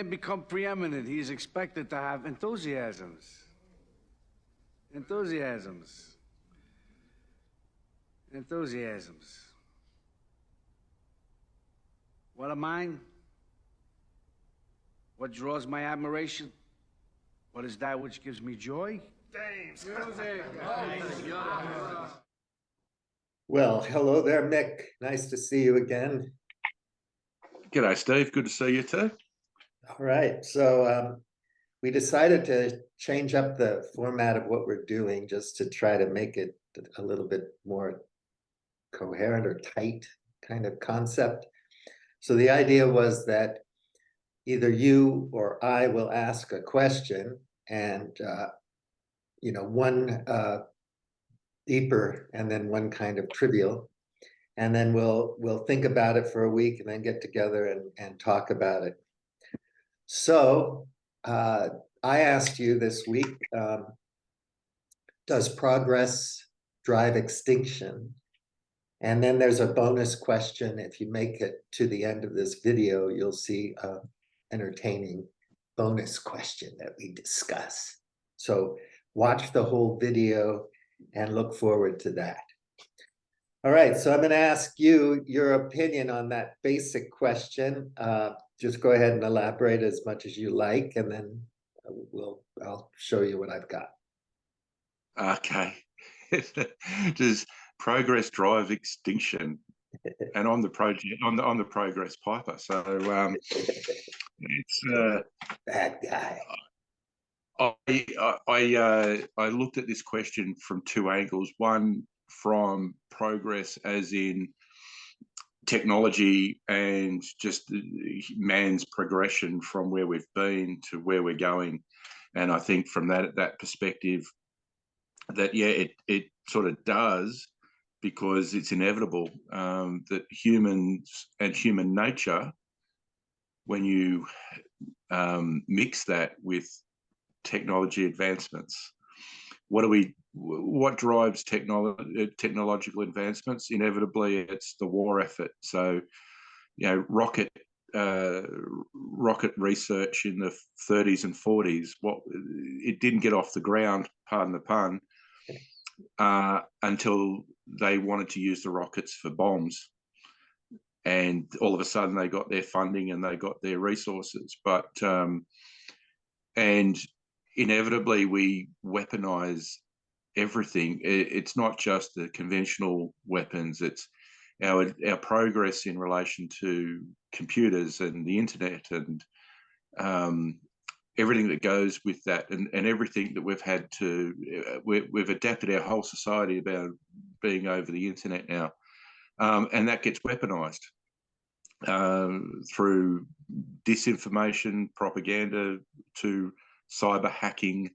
man become preeminent, he is expected to have enthusiasms. Enthusiasms. Enthusiasms. What are mine? What draws my admiration? What is that which gives me joy? James. Music. Well, hello there, Mick. Nice to see you again. G'day, Steve. Good to see you too. All right. So we decided to change up the format of what we're doing just to try to make it a little bit more coherent or tight kind of concept. So the idea was that either you or I will ask a question and, one deeper and then one kind of trivial. And then we'll think about it for a week and then get together and talk about it. So I asked you this week, does progress drive extinction? And then there's a bonus question. If you make it to the end of this video, you'll see an entertaining bonus question that we discuss. So watch the whole video and look forward to that. All right, so I'm going to ask you your opinion on that basic question. Just go ahead and elaborate as much as you like, and then I'll show you what I've got. Okay. Does progress drive extinction? And I'm the project. I'm the progress piper. So it's Bad guy. I looked at this question from two angles. One, from progress as in technology and just man's progression from where we've been to where we're going. And I think from that perspective, that it sort of does, because it's inevitable that humans and human nature, when you mix that with technology advancements, what drives technological advancements? Inevitably, it's the war effort. So, rocket research in the 30s and 40s, it didn't get off the ground, pardon the pun, until they wanted to use the rockets for bombs. And all of a sudden they got their funding and they got their resources. But and inevitably we weaponize everything. It's not just the conventional weapons, it's our progress in relation to computers and the internet and everything that goes with that, and everything that we've had to, we've adapted our whole society about being over the internet now, and that gets weaponized through disinformation, propaganda, to cyber hacking.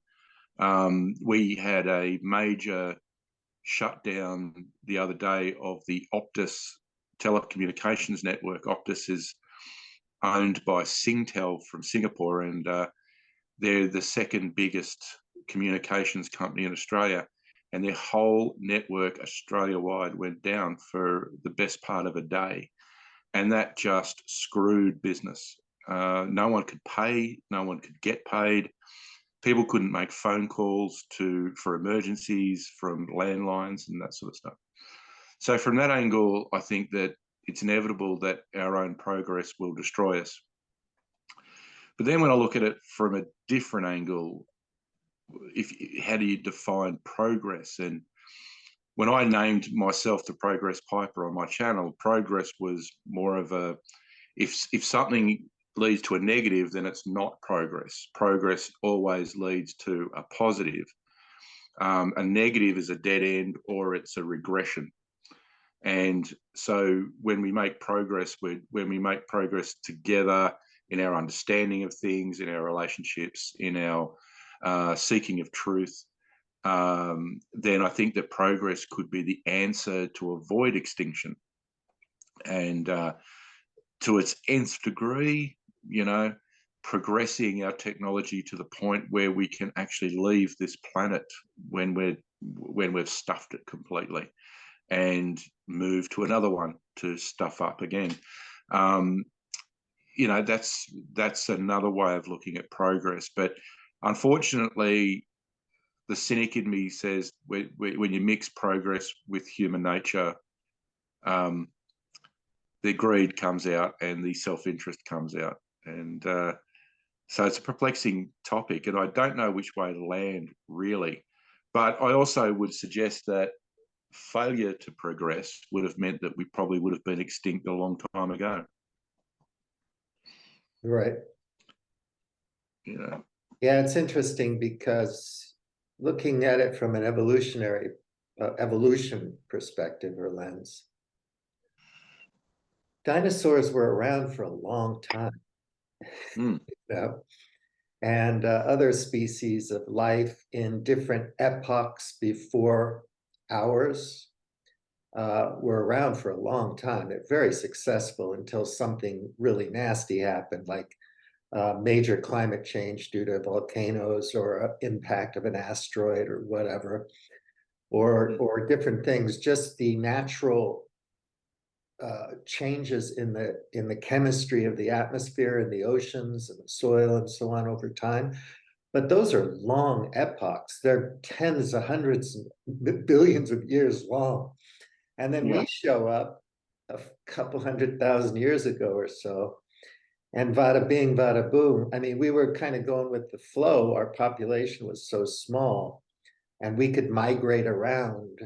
We had a major shutdown the other day of the Optus telecommunications network. Optus is owned by Singtel from Singapore, and they're the second biggest communications company in Australia, and their whole network Australia-wide went down for the best part of a day. And that just screwed business. No one could pay, no one could get paid. People couldn't make phone calls for emergencies from landlines and that sort of stuff. So from that angle, I think that it's inevitable that our own progress will destroy us. But then when I look at it from a different angle, how do you define progress? And when I named myself the Progress Piper on my channel, progress was more of a, if something leads to a negative, then it's not progress. Progress always leads to a positive. A negative is a dead end or it's a regression. And so when we make progress, when we make progress together in our understanding of things, in our relationships, in our seeking of truth, then I think that progress could be the answer to avoid extinction. And to its nth degree, progressing our technology to the point where we can actually leave this planet when we've stuffed it completely, and move to another one to stuff up again. you know, that's another way of looking at progress. But unfortunately, the cynic in me says when you mix progress with human nature, the greed comes out and the self-interest comes out. And so it's a perplexing topic, and I don't know which way to land, really. But I also would suggest that failure to progress would have meant that we probably would have been extinct a long time ago. Right. You know. Yeah, it's interesting because looking at it from an evolutionary evolution perspective or lens, dinosaurs were around for a long time. Mm. You know? And other species of life in different epochs before ours were around for a long time. They're very successful until something really nasty happened, like major climate change due to volcanoes or impact of an asteroid or whatever, or different things. Just the natural changes in the chemistry of the atmosphere and the oceans and the soil and so on over time. But those are long epochs. They're tens of hundreds and billions of years long. And then we show up a couple 100,000 years ago or so, and vada bing, vada boom. I mean, we were kind of going with the flow. Our population was so small, and we could migrate around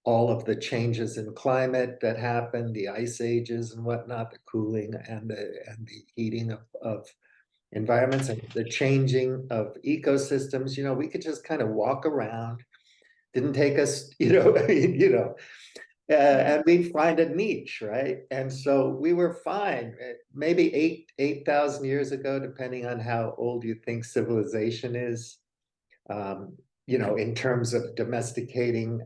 all of the changes in climate that happened, the ice ages and whatnot, the cooling and the heating of environments and the changing of ecosystems. You know, we could just kind of walk around. Didn't take us, and we'd find a niche, right? And so we were fine. Maybe 8,000 years ago, depending on how old you think civilization is. In terms of domesticating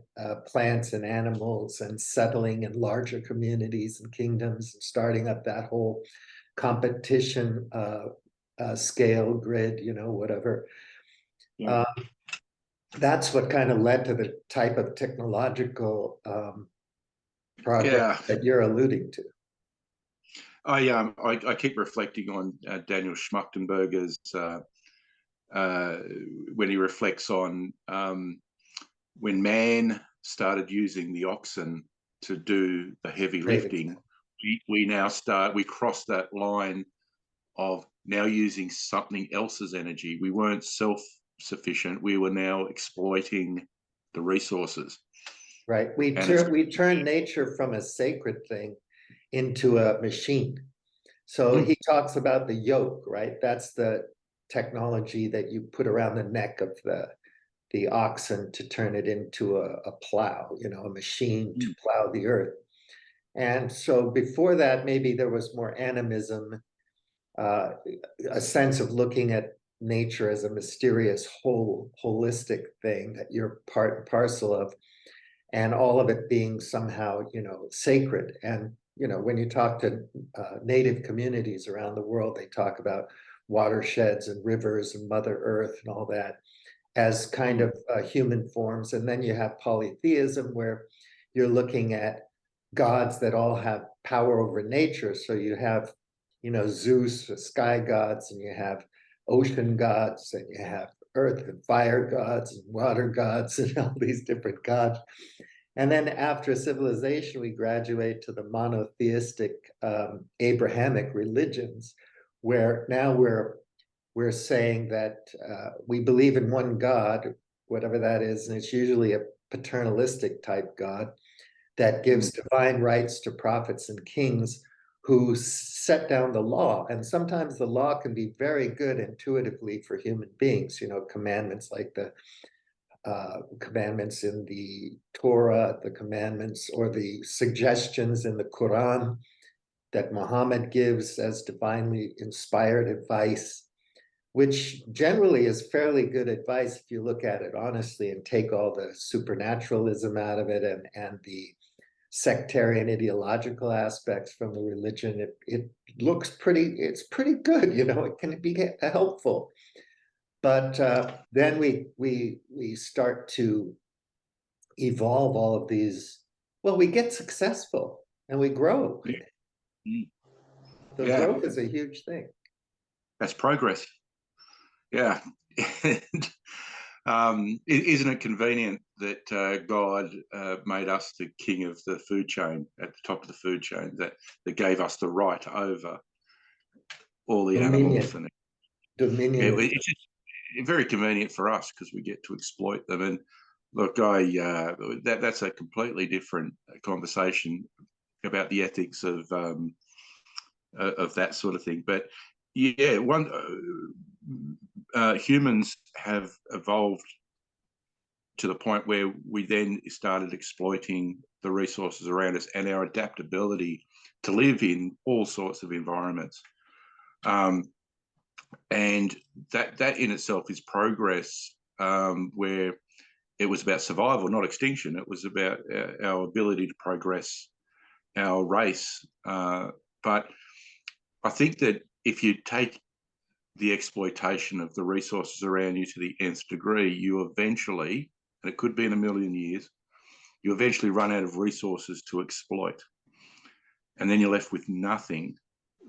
plants and animals and settling in larger communities and kingdoms, and starting up that whole competition scale grid, whatever. Yeah. That's what kind of led to the type of technological progress that you're alluding to. I keep reflecting on Daniel Schmachtenberger's when he reflects on when man started using the oxen to do the heavy lifting, we crossed that line of now using something else's energy. We weren't self-sufficient. We were now exploiting the resources. Right. We turn nature from a sacred thing into a machine. So he talks about the yoke, right? That's the technology that you put around the neck of the oxen to turn it into a plow, a machine to plow the earth. And so before that, maybe there was more animism, a sense of looking at nature as a mysterious holistic thing that you're part and parcel of, and all of it being somehow, sacred. And, when you talk to native communities around the world, they talk about watersheds and rivers and Mother Earth and all that as kind of human forms. And then you have polytheism, where you're looking at gods that all have power over nature. So you have, Zeus, the sky gods, and you have ocean gods, and you have earth and fire gods and water gods and all these different gods. And then after civilization, we graduate to the monotheistic Abrahamic religions, where now we're saying that we believe in one God, whatever that is, and it's usually a paternalistic type God that gives divine rights to prophets and kings who set down the law. And sometimes the law can be very good intuitively for human beings, commandments like the commandments in the Torah, the commandments or the suggestions in the Quran that Muhammad gives as divinely inspired advice, which generally is fairly good advice if you look at it honestly and take all the supernaturalism out of it and the sectarian ideological aspects from the religion. It looks it's pretty good, it can be helpful. But then we start to evolve all of these. Well, we get successful and we grow. So Yeah. growth is a huge thing. That's progress. Yeah. And, isn't it convenient that God made us the king of the food chain, at the top of the food chain, that gave us the right over all the animals? And Dominion. it's just very convenient for us because we get to exploit them. And look, that's a completely different conversation about the ethics of that sort of thing. But yeah, humans have evolved to the point where we then started exploiting the resources around us and our adaptability to live in all sorts of environments. And that in itself is progress, where it was about survival, not extinction. It was about our ability to progress our race. But I think that if you take the exploitation of the resources around you to the nth degree, you eventually, and it could be in a million years, you eventually run out of resources to exploit. And then you're left with nothing.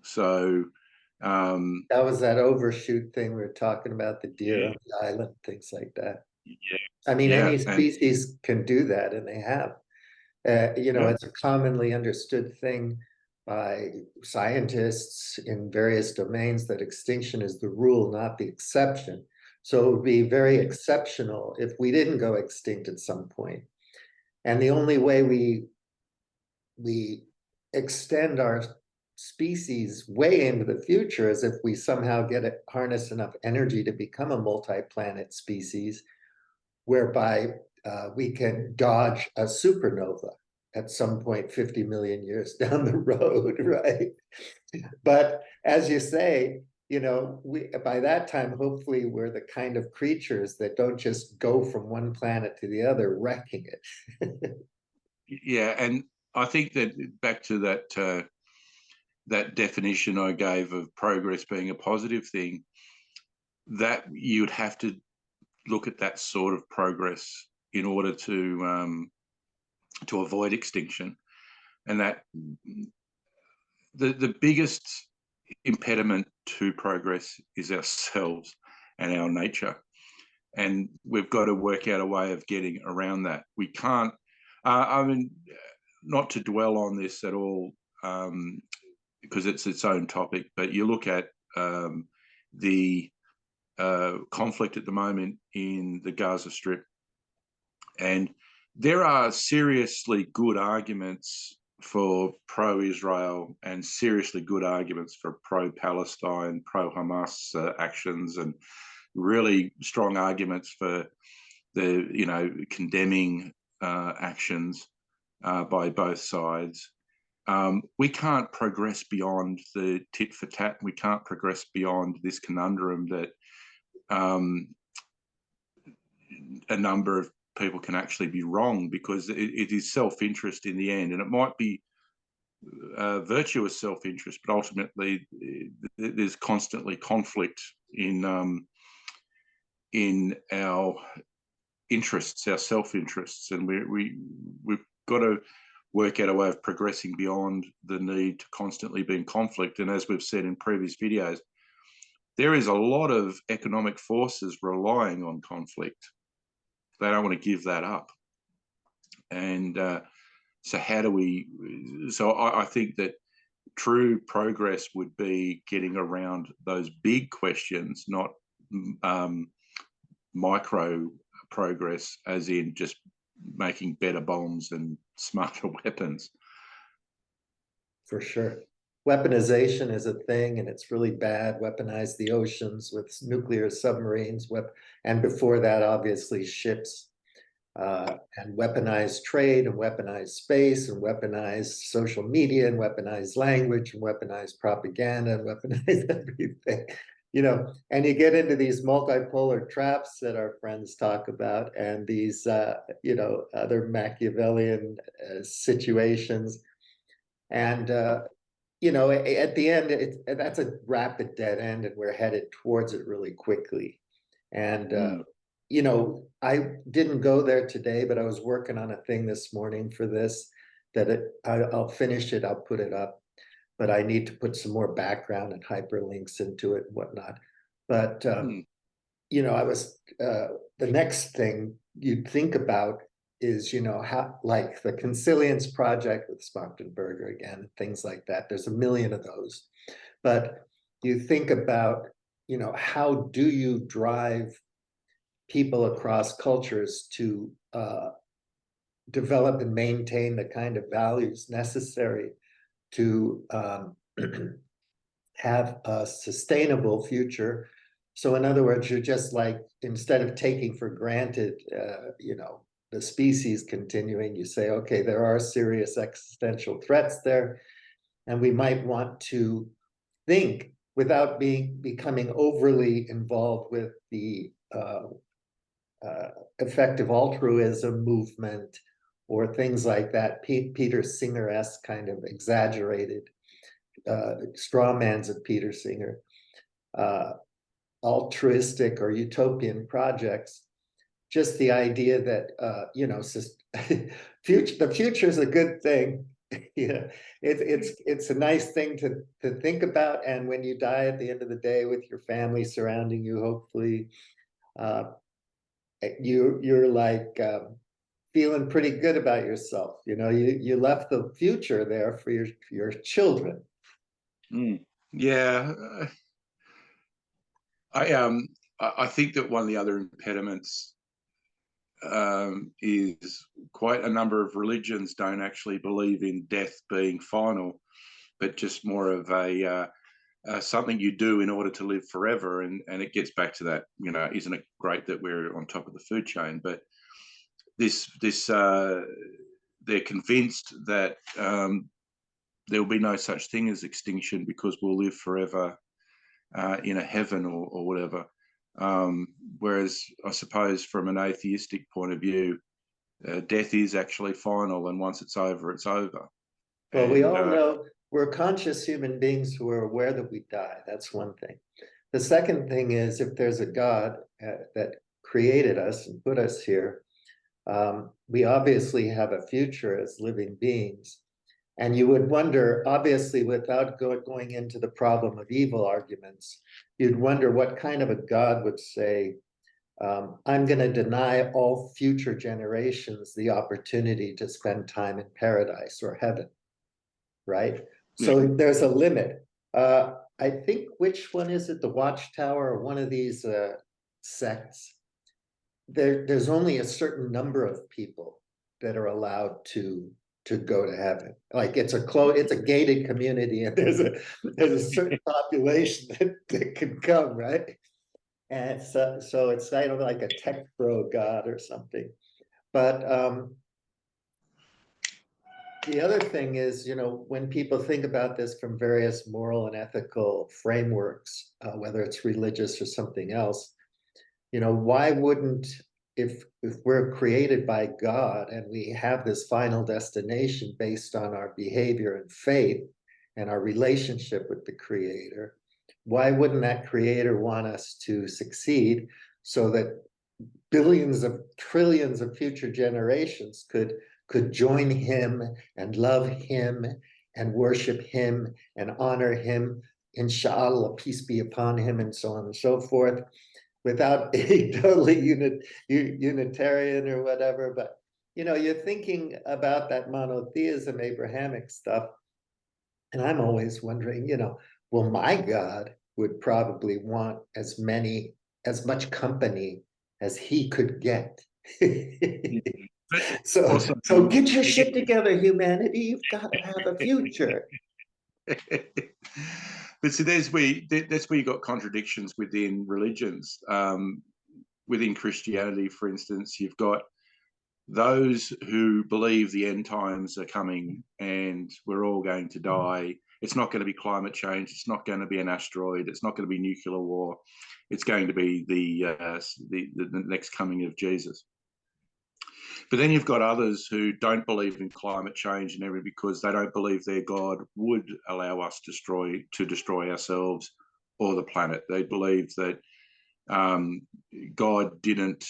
So that was that overshoot thing we were talking about, the deer yeah, on the island, things like that. Yeah. I mean, Yeah, any species can do that, and they have. You know, yeah. it's a commonly understood thing by scientists in various domains that extinction is the rule, not the exception. So it would be very exceptional if we didn't go extinct at some point. And the only way we extend our species way into the future is if we somehow harness enough energy to become a multi-planet species, whereby we can dodge a supernova at some point 50 million years down the road, right? But as you say, you know, by that time, hopefully we're the kind of creatures that don't just go from one planet to the other, wrecking it. Yeah, and I think that back to that that definition I gave of progress being a positive thing, that you'd have to look at that sort of progress in order to avoid extinction, and that the biggest impediment to progress is ourselves and our nature, and we've got to work out a way of getting around that. We can't. I mean, not to dwell on this at all, because it's its own topic, but you look at the conflict at the moment in the Gaza Strip, and there are seriously good arguments for pro-Israel and seriously good arguments for pro-Palestine, pro-Hamas actions, and really strong arguments for the condemning actions by both sides. We can't progress beyond the tit for tat. We can't progress beyond this conundrum that a number of people can actually be wrong, because it is self-interest in the end, and it might be virtuous self-interest, but ultimately there's constantly conflict in our interests, our self-interests, and we've got to work out a way of progressing beyond the need to constantly be in conflict. And as we've said in previous videos, there is a lot of economic forces relying on conflict. They don't want to give that up. And so how do we, so I think that true progress would be getting around those big questions, not micro progress, as in just making better bombs and smarter weapons. For sure. Weaponization is a thing, and it's really bad. Weaponize the oceans with nuclear submarines, and before that, obviously, ships, and weaponize trade, and weaponize space, and weaponize social media, and weaponize language, and weaponize propaganda, and weaponize everything. You know, and you get into these multipolar traps that our friends talk about, and these, other Machiavellian situations. And, at the end, that's a rapid dead end, and we're headed towards it really quickly. And, I didn't go there today, but I was working on a thing this morning for this, I'll finish it, I'll put it up. but I need to put some more background and hyperlinks into it and whatnot. But you know, the next thing you'd think about is, you know, how, like the Consilience Project with Spartanburger again, things like that. There's a million of those. But you think about, you know, how do you drive people across cultures to develop and maintain the kind of values necessary to have a sustainable future. So in other words, you're just like, instead of taking for granted, you know, the species continuing, you say, okay, there are serious existential threats there, and we might want to think without becoming overly involved with the effective altruism movement or things like that. Peter Singer-esque kind of exaggerated strawmans of Peter Singer, altruistic or utopian projects. Just the idea that you know, the future is a good thing. Yeah, it's a nice thing to think about. And when you die at the end of the day with your family surrounding you, hopefully, you're like feeling pretty good about yourself. You know, you left the future there for your children. Yeah, I think that one of the other impediments is quite a number of religions don't actually believe in death being final, but just more of a something you do in order to live forever. And it gets back to that, you know, isn't it great that we're on top of the food chain? But they're convinced that there will be no such thing as extinction because we'll live forever in a heaven or whatever. Whereas I suppose from an atheistic point of view, death is actually final, and once it's over, it's over. Well, we all know we're conscious human beings who are aware that we die. That's one thing. The second thing is, if there's a God that created us and put us here, we obviously have a future as living beings. And you would wonder, obviously, without going into the problem of evil arguments, you'd wonder what kind of a God would say, I'm going to deny all future generations the opportunity to spend time in paradise or heaven, right? So there's a limit. I think, which one is it, the Watchtower or one of these sects? There's only a certain number of people that are allowed to go to heaven. Like it's a gated community, and there's a certain population that can come, right? And so it's kind of like a tech bro God or something. But the other thing is, you know, when people think about this from various moral and ethical frameworks, whether it's religious or something else, you know, why wouldn't, if we're created by God and we have this final destination based on our behavior and faith and our relationship with the Creator, why wouldn't that Creator want us to succeed so that billions of trillions of future generations could join Him and love Him and worship Him and honor Him, inshallah, peace be upon Him, and so on and so forth, without being totally Unitarian or whatever. But, you know, you're thinking about that monotheism, Abrahamic stuff. And I'm always wondering, you know, well, my God would probably want as much company as he could get. So get your shit together, humanity. You've got to have a future. But see, that's where you got contradictions within religions. Within Christianity, for instance, you've got those who believe the end times are coming and we're all going to die. It's not going to be climate change. It's not going to be an asteroid. It's not going to be nuclear war. It's going to be the next coming of Jesus. But then you've got others who don't believe in climate change and everything because they don't believe their God would allow us to destroy ourselves or the planet. They believe that God didn't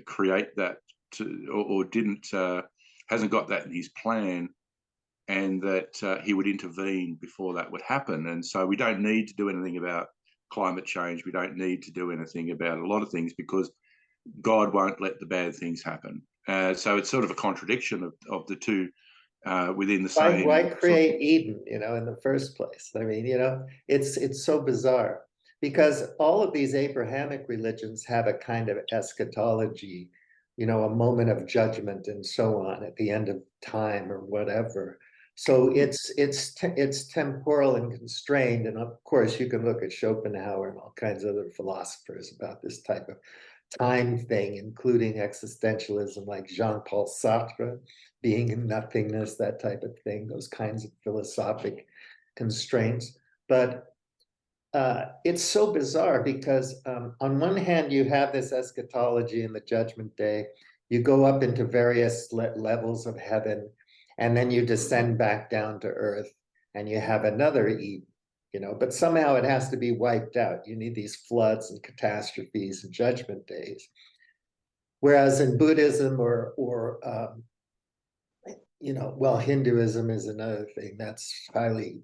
create that or didn't hasn't got that in His plan, and that he would intervene before that would happen. And so we don't need to do anything about climate change. We don't need to do anything about a lot of things because God won't let the bad things happen. So it's sort of a contradiction of the two within the same. Why create Eden, in the first place? I mean, it's so bizarre because all of these Abrahamic religions have a kind of eschatology, a moment of judgment and so on at the end of time or whatever. So it's temporal and constrained. And of course, you can look at Schopenhauer and all kinds of other philosophers about this type of time thing, including existentialism like Jean-Paul Sartre, being in nothingness, that type of thing, those kinds of philosophic constraints. But it's so bizarre because on one hand, you have this eschatology in the judgment day. You go up into various levels of heaven, and then you descend back down to earth, and you have another Eden. But somehow it has to be wiped out. You need these floods and catastrophes and judgment days. Whereas in Buddhism well, Hinduism is another thing that's highly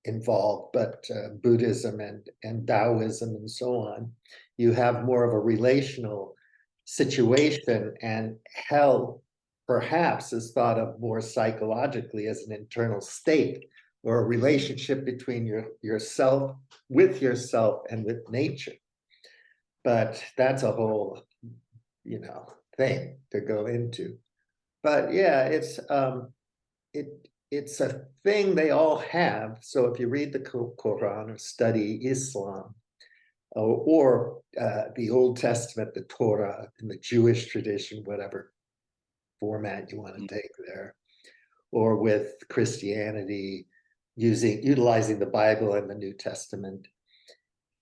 involved, but Buddhism and Taoism and so on, you have more of a relational situation, and hell perhaps is thought of more psychologically as an internal state or a relationship between yourself and with nature. But that's a whole, thing to go into. But yeah, it's a thing they all have. So if you read the Quran or study Islam or the Old Testament, the Torah, in the Jewish tradition, whatever format you want to take there, or with Christianity, utilizing the Bible and the New Testament,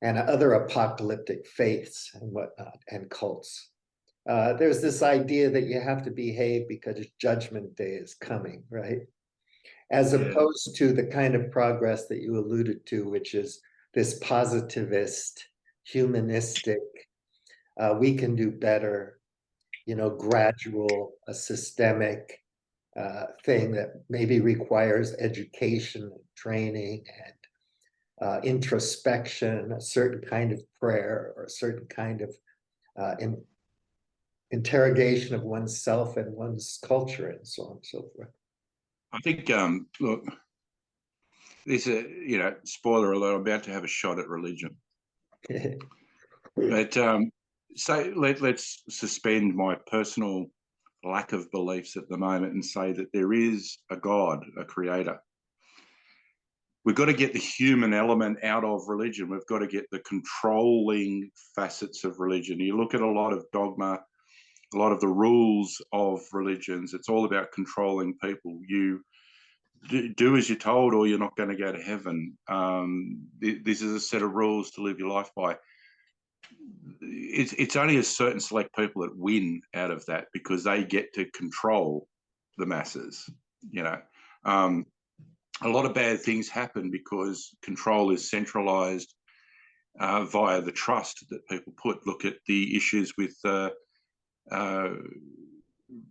and other apocalyptic faiths and whatnot, and cults. There's this idea that you have to behave because Judgment Day is coming, right? As opposed to the kind of progress that you alluded to, which is this positivist, humanistic, we can do better, gradual, a systemic thing that maybe requires education and training and introspection, a certain kind of prayer or a certain kind of interrogation of oneself and one's culture and so on and so forth. I think, look, this is, spoiler alert, I'm about to have a shot at religion. But so let's suspend my personal lack of beliefs at the moment and say that there is a God, a creator. We've got to get the human element out of religion. We've got to get the controlling facets of religion. You look at a lot of dogma, a lot of the rules of religions, it's all about controlling people. You do as you're told or you're not going to go to heaven. This is a set of rules to live your life by. It's only a certain select people that win out of that because they get to control the masses. A lot of bad things happen because control is centralized via the trust that people put. Look at the issues with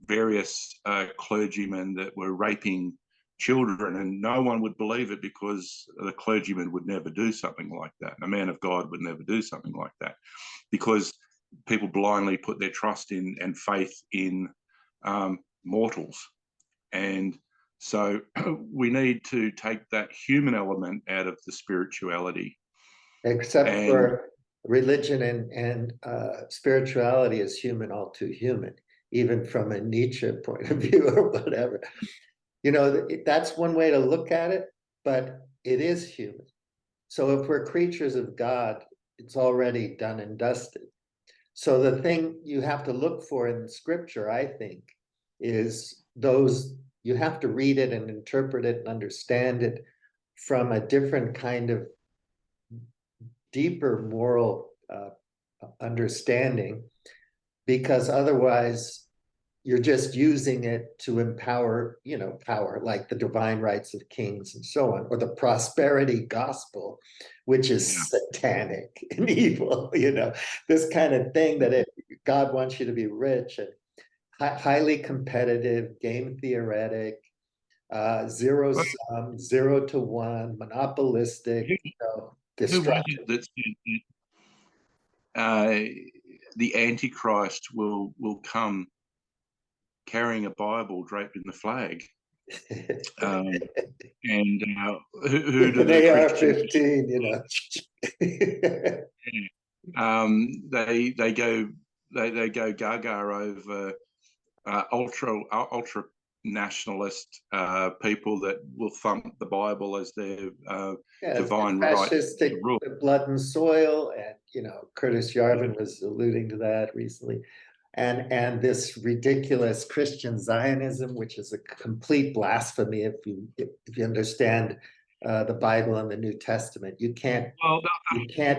various clergymen that were raping children, and no one would believe it because the clergyman would never do something like that. A man of God would never do something like that because people blindly put their trust in and faith in mortals. And so we need to take that human element out of the spirituality. Except for religion and spirituality is human, all too human, even from a Nietzsche point of view or whatever. That's one way to look at it, but it is human. So if we're creatures of God, it's already done and dusted. So the thing you have to look for in scripture, I think, is you have to read it and interpret it and understand it from a different kind of deeper moral understanding, because otherwise you're just using it to empower, power, like the divine rights of kings and so on, or the prosperity gospel, which is satanic and evil, this kind of thing that God wants you to be rich and highly competitive, game theoretic, zero Well, sum, 0 to 1, monopolistic, who, who was destructive. it that said that the Antichrist will come carrying a Bible draped in the flag? Um, and who With do an the Christians? AR-15, you know. They go gaga over ultra nationalist people that will thump the Bible as their Yeah, divine right fascistic to rule. blood and soil, and Curtis Yarvin was alluding to that recently, and this ridiculous Christian Zionism, which is a complete blasphemy if you understand the Bible and the New Testament. You can't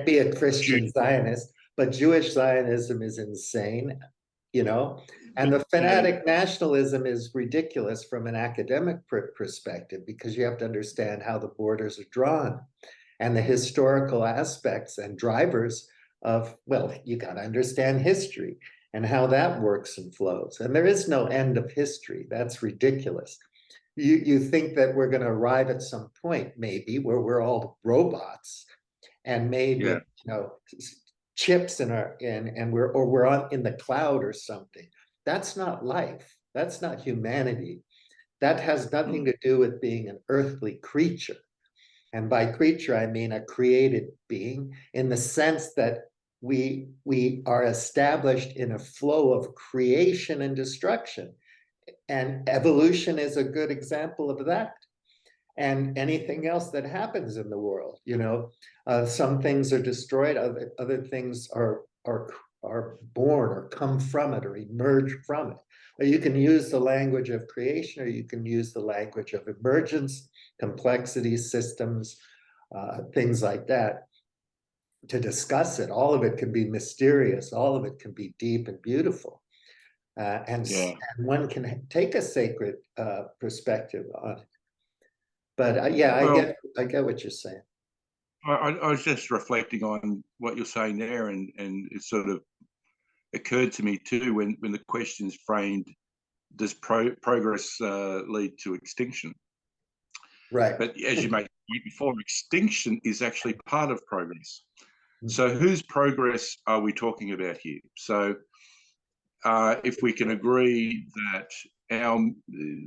be a Christian Zionist, but Jewish Zionism is insane, and the fanatic nationalism is ridiculous from an academic perspective, because you have to understand how the borders are drawn and the historical aspects and drivers of, well, you got to understand history and how that works and flows. And there is no end of history. That's ridiculous. You think that we're going to arrive at some point, maybe, where we're all robots and made with, chips in our and we're on in the cloud or something. That's not life. That's not humanity. That has nothing to do with being an earthly creature. And by creature, I mean a created being, in the sense that we are established in a flow of creation and destruction. And evolution is a good example of that. And anything else that happens in the world, some things are destroyed, other things are born or come from it or emerge from it. Or you can use the language of creation, or you can use the language of emergence, complexity, systems, things like that, to discuss it. All of it can be mysterious. All of it can be deep and beautiful. And one can take a sacred perspective on it. But yeah, I get what you're saying. I was just reflecting on what you're saying there, and it sort of occurred to me too when the question's framed: does progress lead to extinction? Right. But as you made before, extinction is actually part of progress. So whose progress are we talking about here? So if we can agree that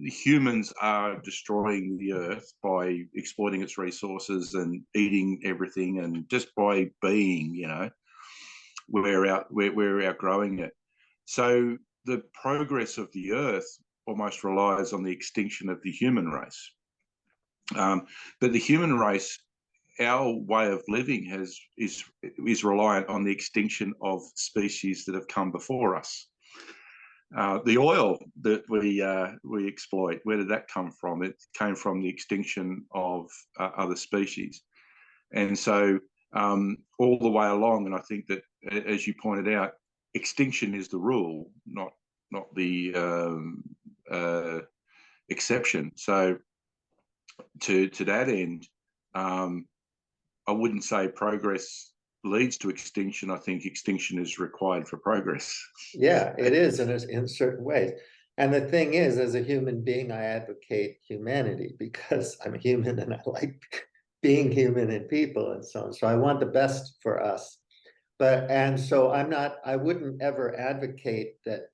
humans are destroying the earth by exploiting its resources and eating everything, and just by being, we're outgrowing it. So the progress of the earth almost relies on the extinction of the human race. But the human race, our way of living, is reliant on the extinction of species that have come before us. The oil that we exploit, where did that come from? It came from the extinction of other species. And so all the way along, and I think that, as you pointed out, extinction is the rule, not the exception. So to that end, I wouldn't say progress leads to extinction. I think extinction is required for progress. Yeah, it is in certain ways. And the thing is, as a human being, I advocate humanity because I'm human and I like being human and people and so on. So I want the best for us. And so I wouldn't ever advocate that,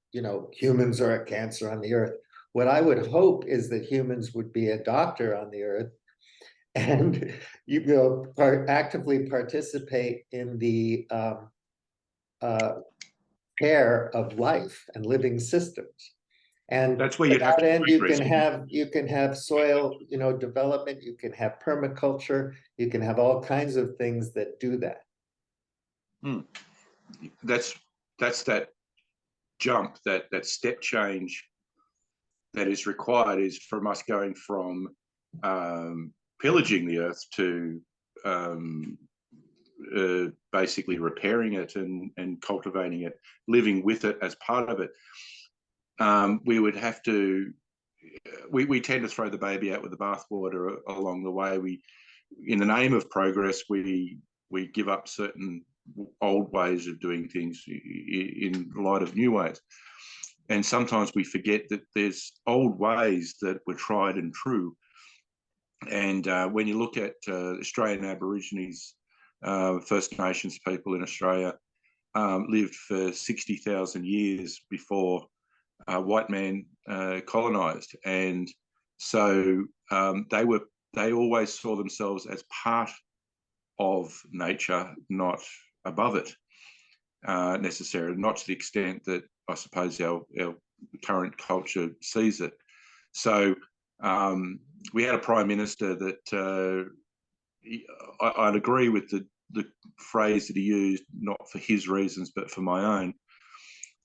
humans are a cancer on the earth. What I would hope is that humans would be a doctor on the earth, and actively participate in the care of life and living systems. And that's where you'd have to end, you can have soil, development. You can have permaculture. You can have all kinds of things that do that. That's that jump, that step change that is required, is from us going from pillaging the earth to basically repairing it and cultivating it, living with it as part of it. We would have to, we tend to throw the baby out with the bathwater along the way. In the name of progress, we give up certain old ways of doing things in light of new ways. And sometimes we forget that there's old ways that were tried and true. And when you look at Australian Aborigines, First Nations people in Australia, lived for 60,000 years before white man colonized. And so they always saw themselves as part of nature, not above it necessarily, not to the extent that I suppose our current culture sees it. So we had a prime minister that I'd agree with the phrase that he used, not for his reasons, but for my own,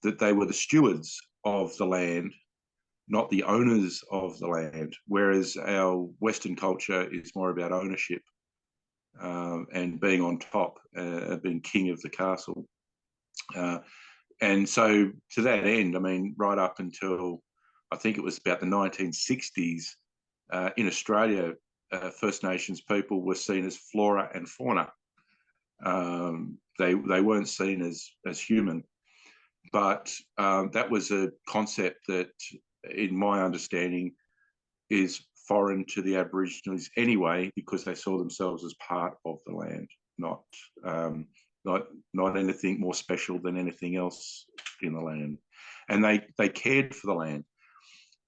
that they were the stewards of the land, not the owners of the land, whereas our Western culture is more about ownership and being on top, being king of the castle. And so to that end, I mean, right up until I think it was about the 1960s, in Australia, First Nations people were seen as flora and fauna. They weren't seen as human. But that was a concept that, in my understanding, is foreign to the Aborigines anyway, because they saw themselves as part of the land, not anything more special than anything else in the land. And they cared for the land.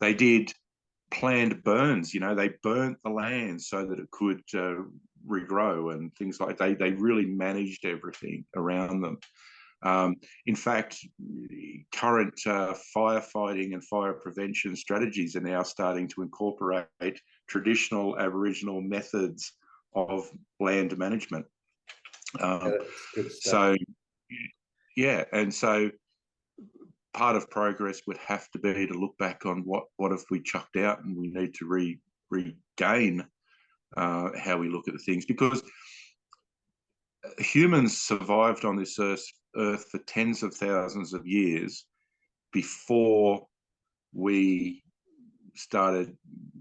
They did planned burns, you know, they burnt the land so that it could regrow and things like that. They really managed everything around them. In fact, current firefighting and fire prevention strategies are now starting to incorporate traditional Aboriginal methods of land management. That's good stuff. So, yeah, and so part of progress would have to be to look back on what have we chucked out, and we need to regain how we look at the things, because humans survived on this earth for tens of thousands of years before we started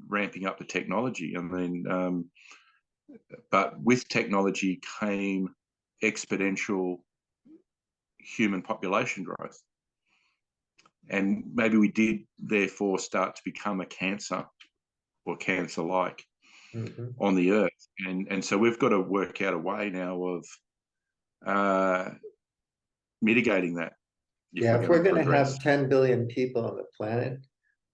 ramping up the technology. I mean, but with technology came exponential human population growth. And maybe we did therefore start to become a cancer or cancer-like on the earth. And so we've got to work out a way now of mitigating that. If we're going to have 10 billion people on the planet,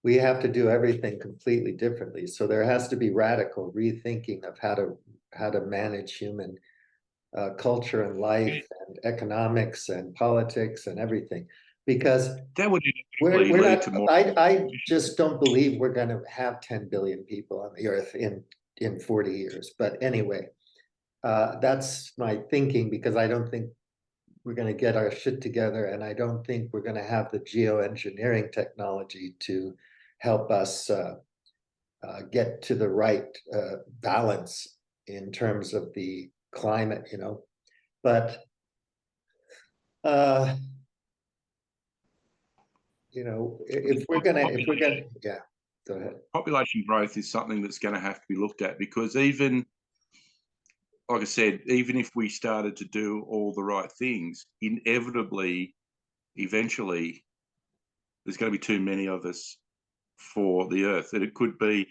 we have to do everything completely differently. So there has to be radical rethinking of how to manage human culture and life and economics and politics and everything. Because that would we're lead not, to more. I just don't believe we're going to have 10 billion people on the earth in 40 years. But anyway, that's my thinking, because I don't think we're going to get our shit together, and I don't think we're going to have the geoengineering technology to help us get to the right balance in terms of the climate, you know. But you know, if we're gonna, yeah, go ahead. Population growth is something that's going to have to be looked at, because even, like I said, even if we started to do all the right things, inevitably, eventually, there's going to be too many of us for the earth. And it could be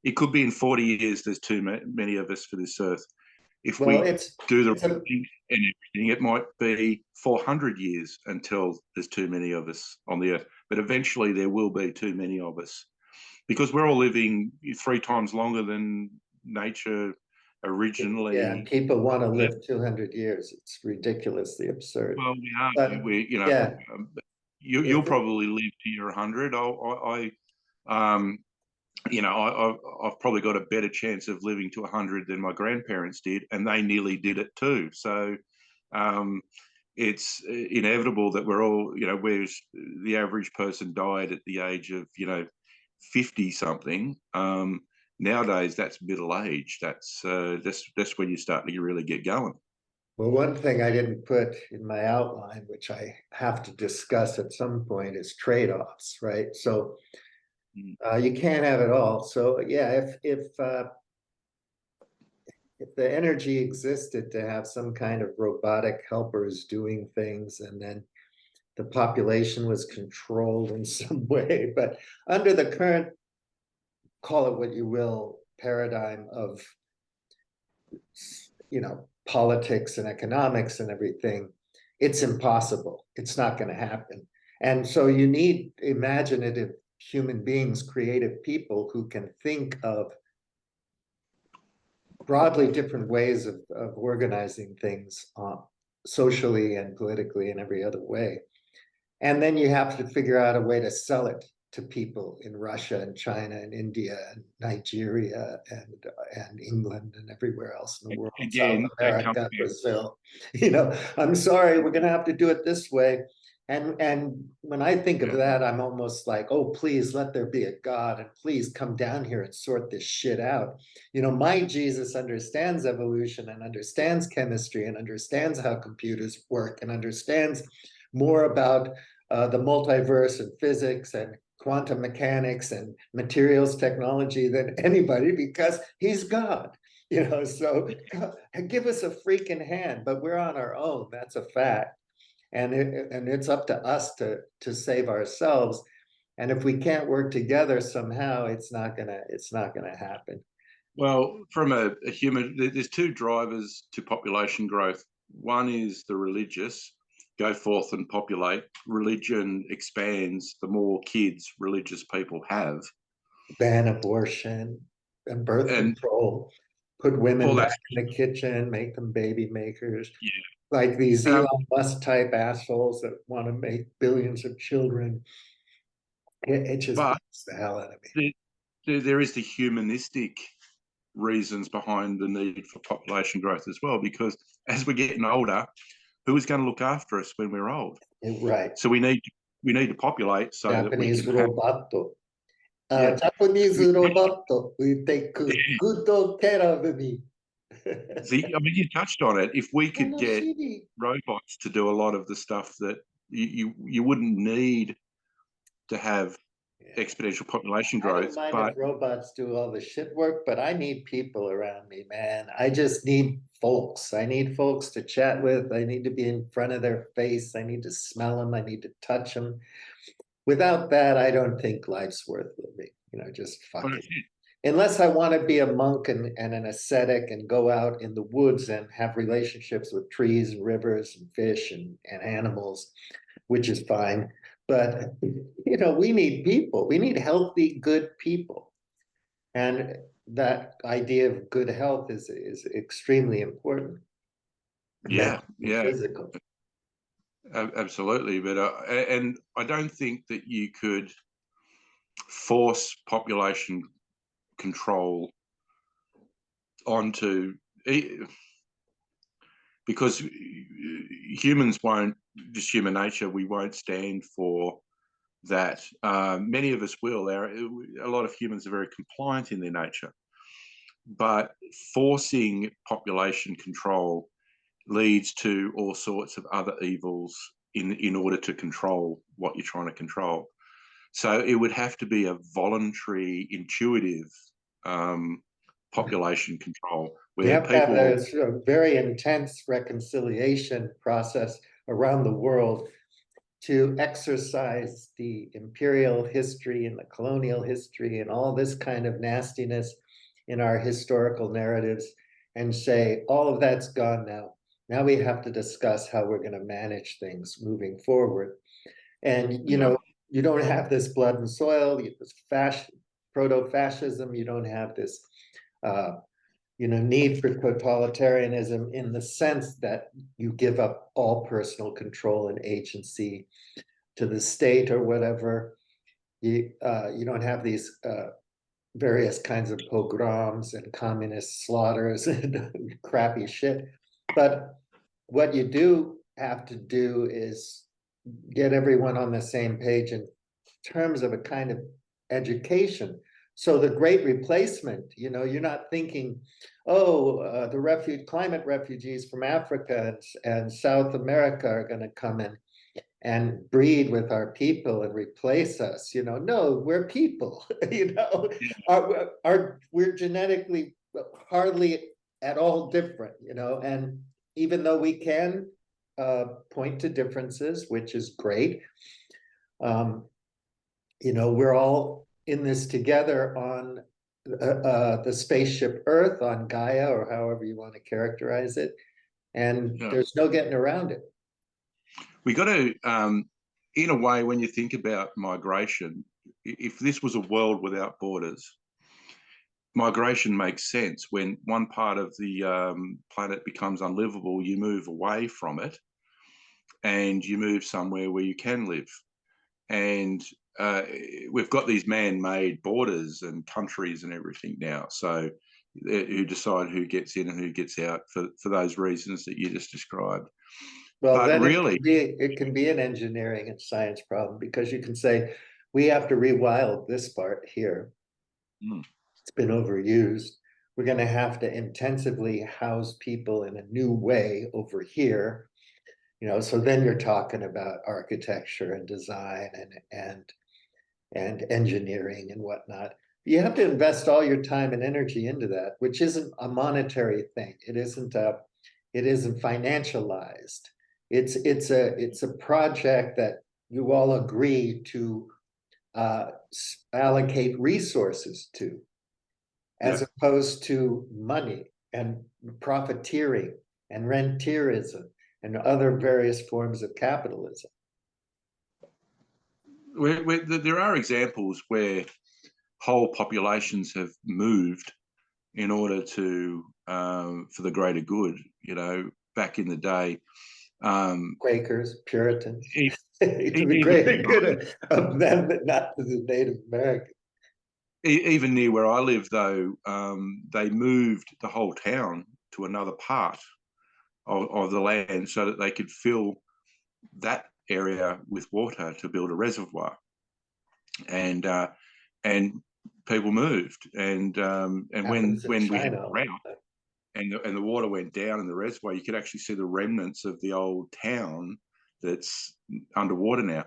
in 40 years, there's too many of us for this earth. If we do the right thing and everything, it might be 400 years until there's too many of us on the earth. But eventually there will be too many of us, because we're all living 3 times longer than nature originally. Yeah, and people want to live 200 years. It's ridiculously absurd. Well, we are. But, you know, yeah. You'll probably live to your 100. You know, I've probably got a better chance of living to 100 than my grandparents did, and they nearly did it too. So it's inevitable that we're all, you know, whereas the average person died at the age of, you know, 50 something. Nowadays, that's middle age. That's when you start to really get going. Well, one thing I didn't put in my outline, which I have to discuss at some point, is trade-offs, right? So you can't have it all. So yeah, if the energy existed to have some kind of robotic helpers doing things, and then the population was controlled in some way. But under the current, call it what you will, paradigm of, politics and economics and everything, it's impossible. It's not going to happen. And so you need imaginative human beings, creative people who can think of broadly different ways of organizing things socially and politically and every other way. And then you have to figure out a way to sell it to people in Russia and China and India and Nigeria and England and everywhere else in the world, Again, South America, Brazil. I'm sorry, we're going to have to do it this way. And when I think of that, I'm almost like, oh, please let there be a God, and please come down here and sort this shit out. My Jesus understands evolution and understands chemistry and understands how computers work and understands more about the multiverse and physics and quantum mechanics and materials technology than anybody, because he's God. So give us a freaking hand, but we're on our own. That's a fact. And it's up to us to save ourselves. And if we can't work together somehow, it's not gonna happen. Well, from a human, there's two drivers to population growth. One is the religious, go forth and populate. Religion expands the more kids religious people have. Ban abortion and birth control, put women back in the kitchen, make them baby makers. Yeah. Like these Elon Musk type assholes that want to make billions of children. It just beats the hell out of me. There is the humanistic reasons behind the need for population growth as well, because as we're getting older, who is going to look after us when we're old? Right. So we need to populate so Japanese that we can roboto. Japanese roboto. We take good care of me. See, I mean, you touched on it. If we could get robots to do a lot of the stuff that you wouldn't need to have exponential population growth. I don't mind if robots do all the shit work, but I need people around me, man. I just need folks. I need folks to chat with. I need to be in front of their face. I need to smell them. I need to touch them. Without that, I don't think life's worth living. Just fuck it. Unless I want to be a monk and an ascetic and go out in the woods and have relationships with trees and rivers and fish and animals, which is fine. But, we need people. We need healthy, good people. And that idea of good health is extremely important. Yeah, yeah. Physical. Absolutely. But, and I don't think that you could force population control onto, because humans won't, just human nature, we won't stand for that. Many of us will. A lot of humans are very compliant in their nature, but forcing population control leads to all sorts of other evils in order to control what you're trying to control. So it would have to be a voluntary, intuitive population control. Where you have to have a very intense reconciliation process around the world to exercise the imperial history and the colonial history and all this kind of nastiness in our historical narratives and say, all of that's gone now. Now we have to discuss how we're going to manage things moving forward. And, you don't have this blood and soil, this proto-fascism, you don't have this, need for totalitarianism in the sense that you give up all personal control and agency to the state or whatever. You don't have these various kinds of pogroms and communist slaughters and crappy shit. But what you do have to do is get everyone on the same page in terms of a kind of education. So the great replacement, you're not thinking, the climate refugees from Africa and South America are going to come in and breed with our people and replace us. No, we're people. We're genetically hardly at all different. And even though we can point to differences, which is great. You know, we're all in this together on the spaceship Earth, on Gaia, or however you want to characterize it. And Yeah. there's no getting around it. We got to, in a way, when you think about migration, if this was a world without borders, migration makes sense. When one part of the planet becomes unlivable, you move away from it and you move somewhere where you can live. And we've got these man-made borders and countries and everything now. So who decide who gets in and who gets out for those reasons that you just described. Well, But then really, it can be an engineering and science problem, because you can say, we have to rewild this part here. It's been overused. We're going to have to intensively house people in a new way over here. You know, so then you're talking about architecture and design and engineering and whatnot. You have to invest all your time and energy into that, which isn't a monetary thing. It isn't financialized. It's a project that you all agree to allocate resources to, as opposed to money and profiteering and rentierism and other various forms of capitalism. There are examples where whole populations have moved in order to for the greater good. You know, back in the day, Quakers, Puritans, to the even, greater good of them, but not to the Native Americans. Even near where I live, though, they moved the whole town to another part of the land so that they could fill that area with water to build a reservoir, and people moved, and when we had a drought and the water went down in the reservoir, you could actually see the remnants of the old town that's underwater now.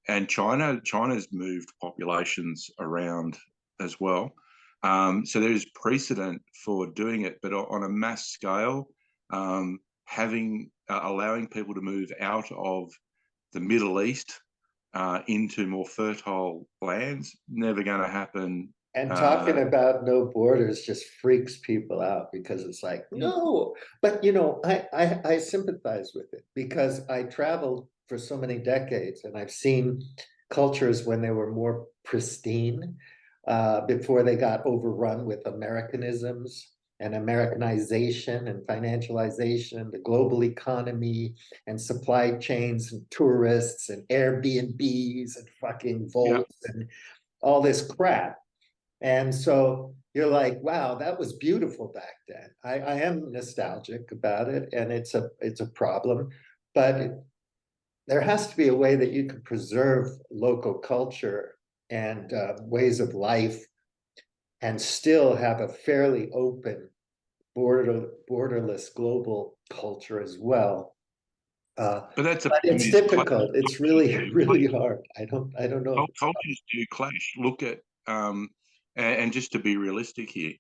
And China's moved populations around as well. So there's precedent for doing it, but on a mass scale, allowing people to move out of the Middle East into more fertile lands, never going to happen. And talking about no borders just freaks people out, because it's like, no. But you know, I sympathize with it, because I traveled for so many decades and I've seen cultures when they were more pristine, before they got overrun with Americanisms and Americanization and financialization, the global economy and supply chains and tourists and Airbnbs and fucking Volts and all this crap. And so you're like, wow, that was beautiful back then. I am nostalgic about it, and it's a problem, but there has to be a way that you can preserve local culture and ways of life and still have a fairly open, borderless global culture as well. But it's difficult. It's really, really hard. I don't know. Cultures do clash. Look at and just to be realistic here,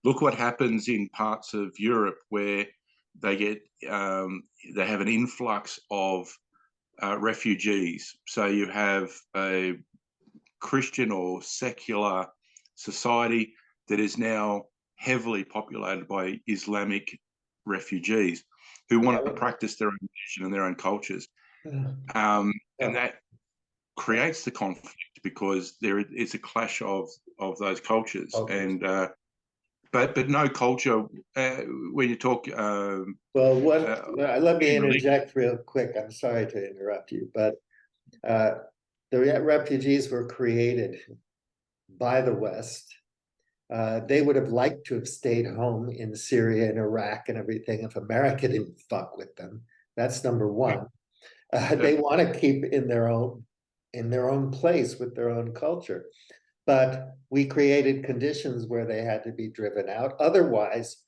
look what happens in parts of Europe where they get they have an influx of refugees. So you have a Christian or secular society that is now heavily populated by Islamic refugees who want to practice their own religion and their own cultures. And that creates the conflict, because there is a clash of those cultures. And but no culture, when you talk let me interject real quick. I'm sorry to interrupt you, but the refugees were created by the West. They would have liked to have stayed home in Syria and Iraq and everything if America didn't fuck with them. That's number one. They want to keep in their own place with their own culture. But we created conditions where they had to be driven out. Otherwise,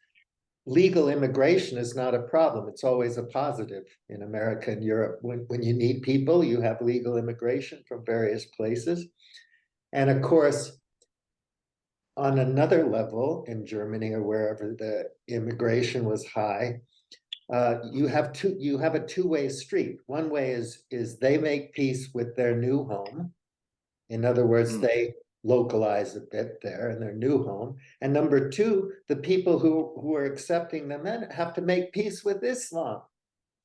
legal immigration is not a problem. It's always a positive in America and Europe. When you need people, you have legal immigration from various places. And of course, on another level, in Germany or wherever the immigration was high, you have a two-way street. One way is they make peace with their new home. In other words, they localize a bit there in their new home. And number two, the people who are accepting them then have to make peace with Islam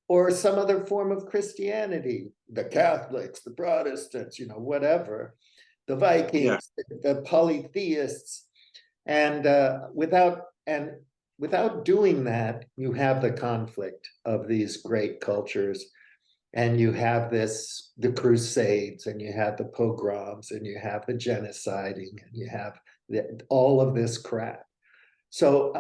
or some other form of Christianity, the Catholics, the Protestants, whatever, the Vikings, the polytheists. And without doing that, you have the conflict of these great cultures. And you have the Crusades, and you have the pogroms, and you have the genociding, and you have all of this crap. So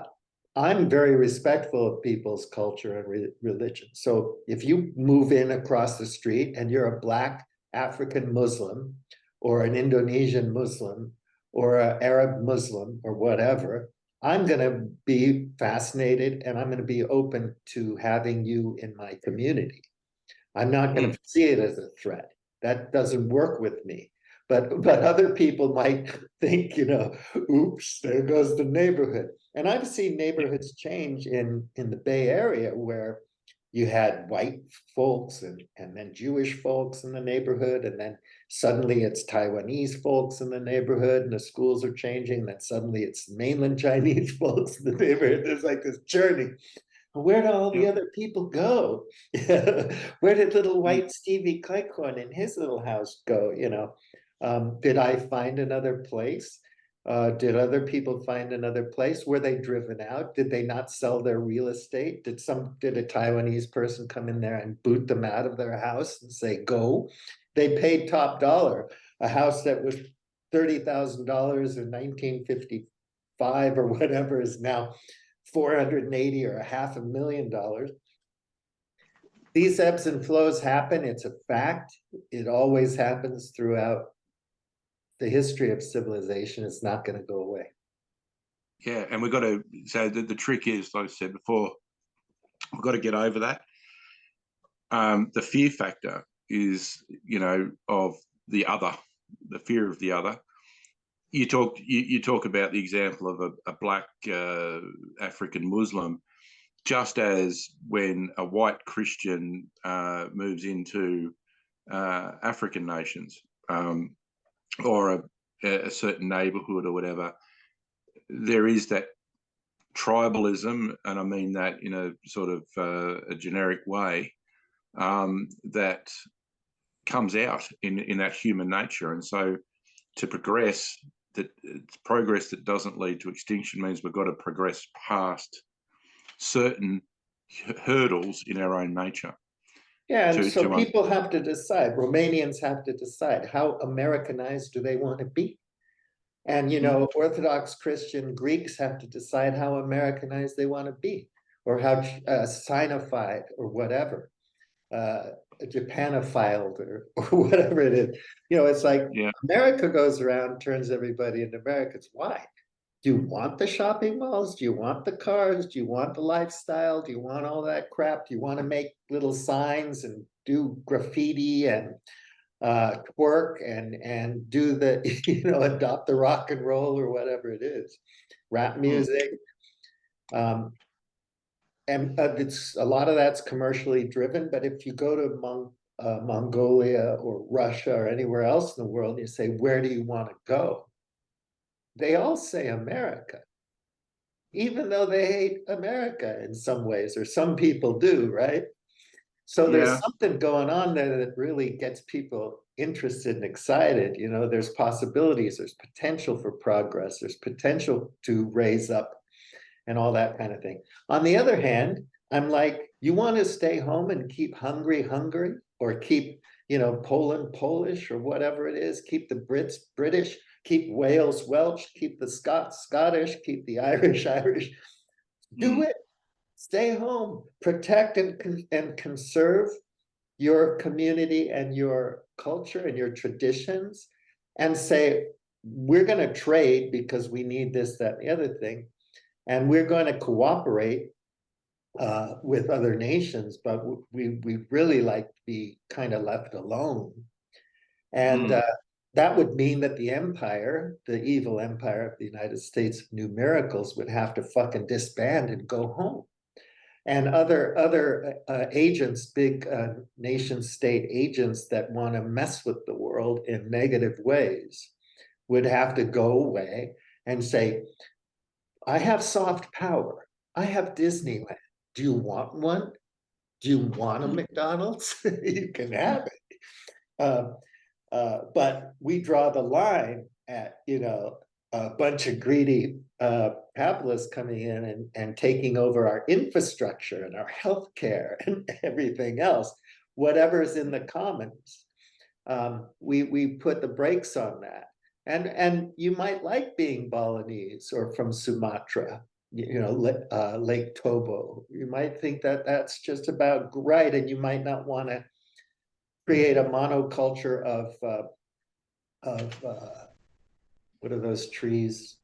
I'm very respectful of people's culture and religion. So if you move in across the street and you're a Black African Muslim or an Indonesian Muslim or an Arab Muslim or whatever, I'm going to be fascinated and I'm going to be open to having you in my community. I'm not going to see it as a threat. That doesn't work with me. But other people might think, oops, there goes the neighborhood. And I've seen neighborhoods change in the Bay Area where you had white folks and then Jewish folks in the neighborhood. And then suddenly it's Taiwanese folks in the neighborhood and the schools are changing. Then suddenly it's mainland Chinese folks in the neighborhood. There's like this journey. Where did all the other people go? Where did little white Stevie Claycorn in his little house go? Did I find another place? Did other people find another place? Were they driven out? Did they not sell their real estate? Did a Taiwanese person come in there and boot them out of their house and say, go? They paid top dollar. A house that was $30,000 in 1955 or whatever is now 480 or $500,000. These ebbs and flows happen. It's a fact. It always happens throughout the history of civilization. It's not going to go away. Yeah, and we've got to, so the trick is, like I said before, we've got to get over that. The fear factor is, of the other, the fear of the other. You talk about the example of a Black African Muslim, just as when a white Christian moves into African nations or a certain neighborhood or whatever, there is that tribalism, and I mean that in a sort of a generic way, that comes out in that human nature. And so to progress, that progress that doesn't lead to extinction means we've got to progress past certain hurdles in our own nature. Yeah, and so people have to decide. Romanians have to decide how Americanized do they want to be. And, Orthodox Christian Greeks have to decide how Americanized they want to be, or how Sinophile or whatever, Japanophiled or whatever it is. It's like America goes around, turns everybody into Americans. Why? Do you want the shopping malls? Do you want the cars? Do you want the lifestyle? Do you want all that crap? Do you want to make little signs and do graffiti and twerk and do the, adopt the rock and roll or whatever it is, rap music? And it's a lot of that's commercially driven. But if you go to Mongolia or Russia or anywhere else in the world, and you say, where do you want to go? They all say America, even though they hate America in some ways, or some people do, right? So there's something going on there that really gets people interested and excited. There's possibilities, there's potential for progress, there's potential to raise up and all that kind of thing. On the other hand, I'm like, you want to stay home and keep hungry, or keep, Poland Polish or whatever it is, keep the Brits British, keep Wales Welsh, keep the Scots Scottish, keep the Irish Irish. Do it. Stay home. Protect and conserve your community and your culture and your traditions, and say, we're going to trade because we need this, that, and the other thing. And we're going to cooperate with other nations, but we really like to be kind of left alone. And that would mean that the empire, the evil empire of the United States of New Miracles, would have to fucking disband and go home. and other agents, big nation state agents that want to mess with the world in negative ways would have to go away and say, I have soft power. I have Disneyland. Do you want one? Do you want a McDonald's? You can have it. But we draw the line at, a bunch of greedy capitalists coming in and taking over our infrastructure and our healthcare and everything else, whatever's in the commons. We put the brakes on that. And you might like being Balinese or from Sumatra, Lake Tobo. You might think that that's just about right, and you might not want to create a monoculture of what are those trees?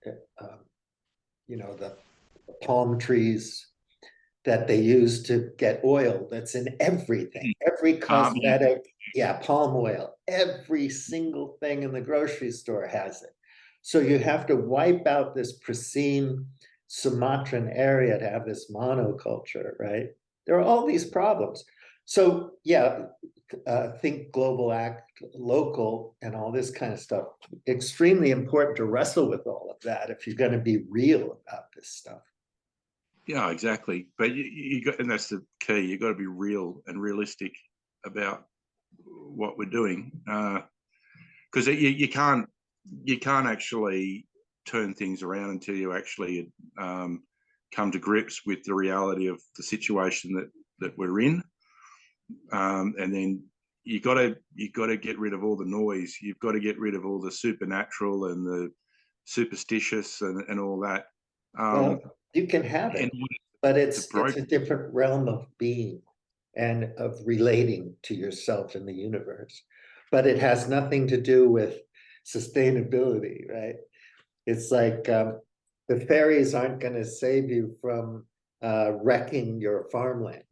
The palm trees that they use to get oil. That's in everything, every cosmetic. Yeah, palm oil. Every single thing in the grocery store has it. So you have to wipe out this pristine Sumatran area to have this monoculture, right? There are all these problems. So yeah, think global, act local, and all this kind of stuff. Extremely important to wrestle with all of that if you're going to be real about this stuff. Yeah, exactly. But and that's the key. You've got to be real and realistic about what we're doing, because you can't actually turn things around until you actually come to grips with the reality of the situation that we're in, and then you got to get rid of all the noise. You've got to get rid of all the supernatural and the superstitious and all that. Well, you can have it, but it's a different realm of being and of relating to yourself in the universe. But it has nothing to do with sustainability, right? It's like the fairies aren't going to save you from wrecking your farmland.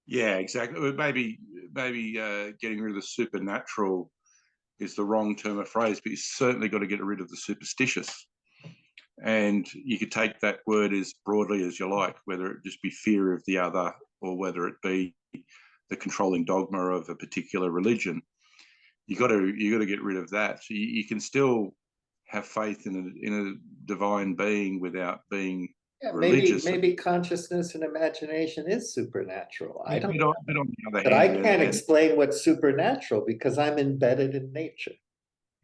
Yeah, exactly. Maybe getting rid of the supernatural is the wrong term of phrase, but you certainly got to get rid of the superstitious. And you could take that word as broadly as you like, whether it just be fear of the other or whether it be the controlling dogma of a particular religion. You got to get rid of that. So you can still have faith in a divine being without being religious. Maybe consciousness and imagination is supernatural. I don't know. But on the other But hand, I can't explain what's supernatural because I'm embedded in nature.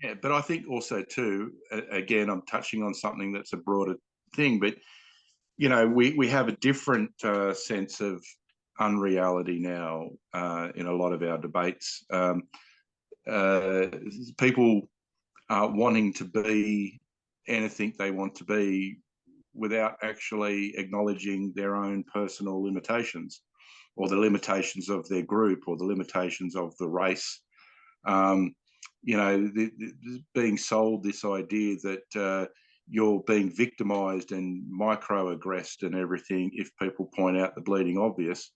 Yeah, but I think also too, again, I'm touching on something that's a broader thing, but we have a different sense of unreality now in a lot of our debates. People are wanting to be anything they want to be without actually acknowledging their own personal limitations or the limitations of their group or the limitations of the race. Being sold this idea that you're being victimized and microaggressed and everything if people point out the bleeding obvious,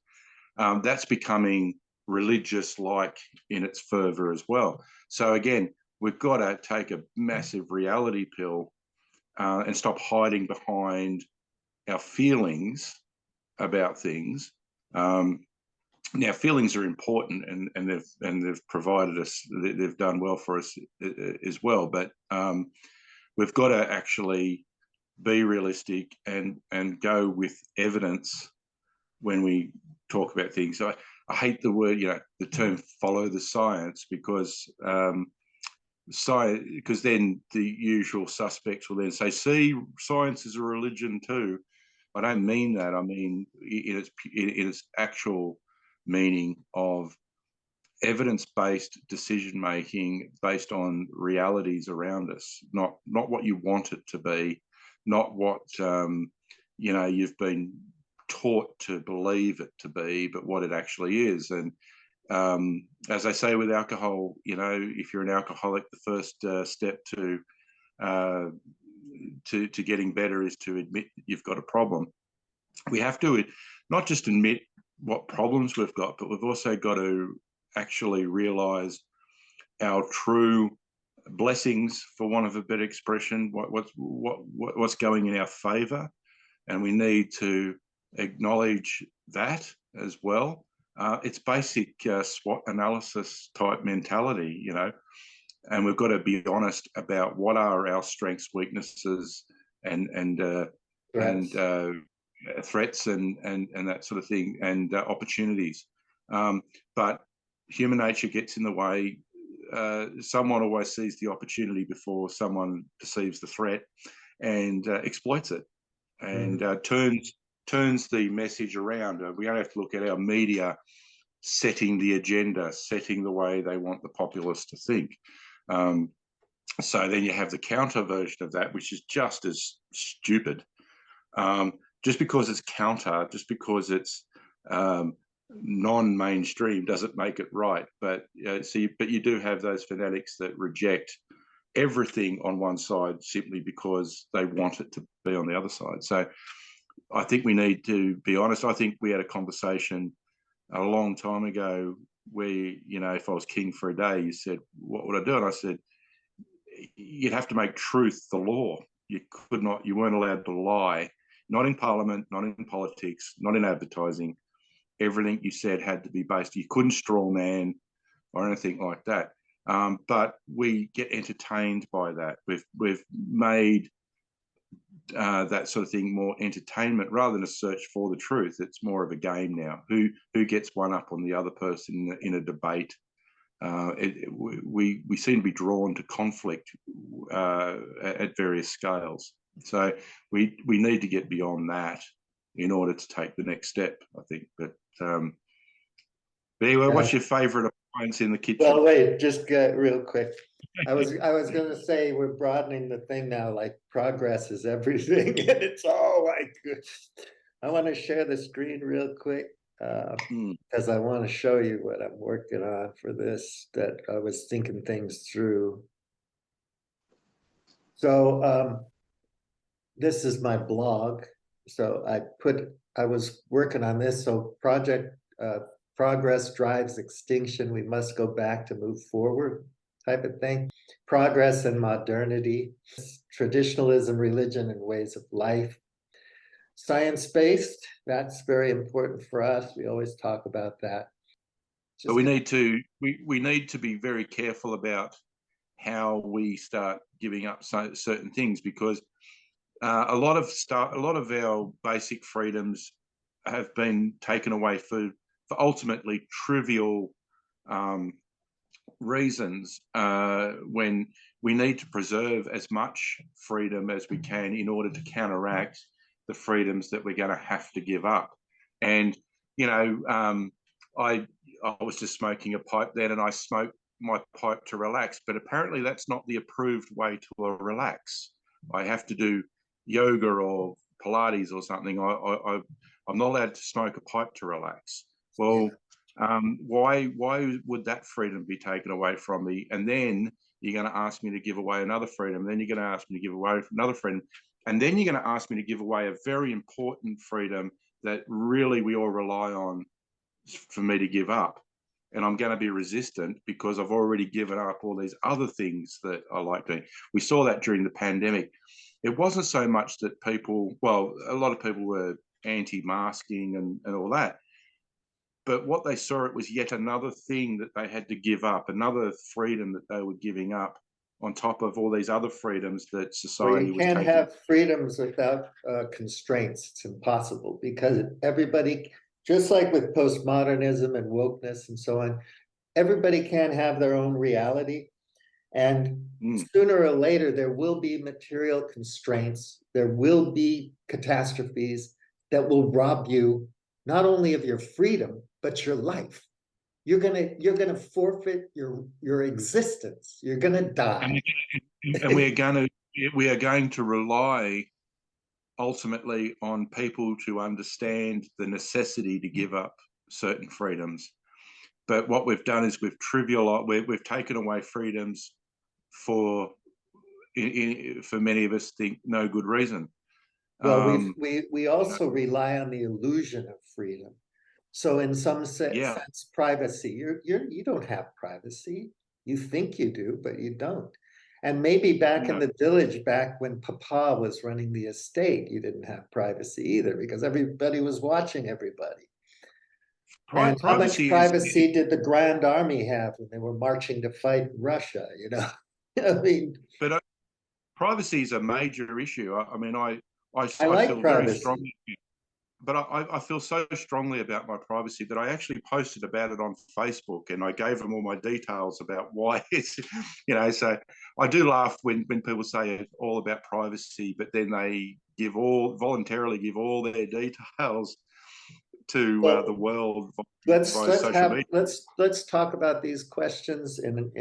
that's becoming religious-like in its fervor as well. So again, we've got to take a massive reality pill and stop hiding behind our feelings about things. Now, feelings are important, and they've provided us. They've done well for us as well. But we've got to actually be realistic and go with evidence when we talk about things. So I hate the word, the term "follow the science" because then the usual suspects will then say, "See, science is a religion too." I don't mean that. I mean in its actual meaning of evidence-based decision-making based on realities around us, not what you want it to be, not what you've been taught to believe it to be, but what it actually is. And as I say with alcohol, if you're an alcoholic, the first step to getting better is to admit that you've got a problem. We have to not just admit what problems we've got, but we've also got to actually realize our true blessings, for want of a better expression, what's going in our favor, and we need to acknowledge that as well. It's basic SWOT analysis type mentality, you know, and we've got to be honest about what are our strengths, weaknesses, and Threats. threats and that sort of thing, and opportunities. But human nature gets in the way. Someone always sees the opportunity before someone perceives the threat, and exploits it, and turns the message around. We don't have to look at our media setting the agenda, setting the way they want the populace to think. So then you have the counter version of that, which is just as stupid. Just because it's counter, just because it's non-mainstream, doesn't make it right. But but you do have those fanatics that reject everything on one side simply because they want it to be on the other side. So I think we need to be honest. I think we had a conversation a long time ago where, you know, if I was king for a day, you said, what would I do? And I said, you'd have to make truth the law. You weren't allowed to lie, not in parliament, not in politics, not in advertising. Everything you said had to be based. You couldn't straw man or anything like that. But we get entertained by that. We've made that sort of thing more entertainment rather than a search for the truth. It's more of a game now. Who gets one up on the other person in a debate? We seem to be drawn to conflict at various scales. So we need to get beyond that in order to take the next step, I think. But anyway, what's your favourite appliance in the kitchen? Well, wait, just real quick. I was going to say we're broadening the thing now. Like progress is everything, and it's I want to share the screen real quick because I want to show you what I'm working on for this. That I was thinking things through. So this is my blog. So I was working on this. So project progress drives extinction. We must go back to move forward, type of thing. Progress and modernity, traditionalism, religion, and ways of life. Science-based, that's very important for us. We always talk about that. But we need to be very careful about how we start giving up certain things, because a lot of our basic freedoms have been taken away for ultimately trivial reasons, when we need to preserve as much freedom as we can in order to counteract the freedoms that we're going to have to give up. And, you know, I was just smoking a pipe then, and I smoked my pipe to relax, but apparently that's not the approved way to relax. I have to do yoga or Pilates or something. I'm not allowed to smoke a pipe to relax. Well, why would that freedom be taken away from me? And then you're going to ask me to give away another freedom. Then you're going to ask me to give away another freedom. And then you're going to ask me to give away a very important freedom that really we all rely on for me to give up. And I'm going to be resistant because I've already given up all these other things that I like doing. We saw that during the pandemic. It wasn't so much that a lot of people were anti-masking and all that. But what they saw, it was yet another thing that they had to give up, another freedom that they were giving up on top of all these other freedoms that society was taking. You can't have freedoms without constraints. It's impossible, because everybody, just like with postmodernism and wokeness and so on, everybody can't have their own reality. And sooner or later, there will be material constraints. There will be catastrophes that will rob you not only of your freedom, but your life. You're gonna forfeit your existence. You're gonna die. And we are going to rely ultimately on people to understand the necessity to give up certain freedoms. But what we've done is we've taken away freedoms for many of us think no good reason. Well, we also rely on the illusion of freedom. So in some sense, privacy, you don't have privacy. You think you do, but you don't. And maybe back in Yeah. the village, back when Papa was running the estate, you didn't have privacy either because everybody was watching everybody. And how much Privacy is, privacy did the Grand Army have when they were marching to fight Russia? You know, I mean, but privacy is a major issue. I mean, I I like feel very privacy. strongly, but I feel so strongly about my privacy that I actually posted about it on Facebook, and I gave them all my details about why it's, you know. So I do laugh when people say it's all about privacy, but then they voluntarily give all their details to Well, the world let's via let's social have media. let's talk about these questions in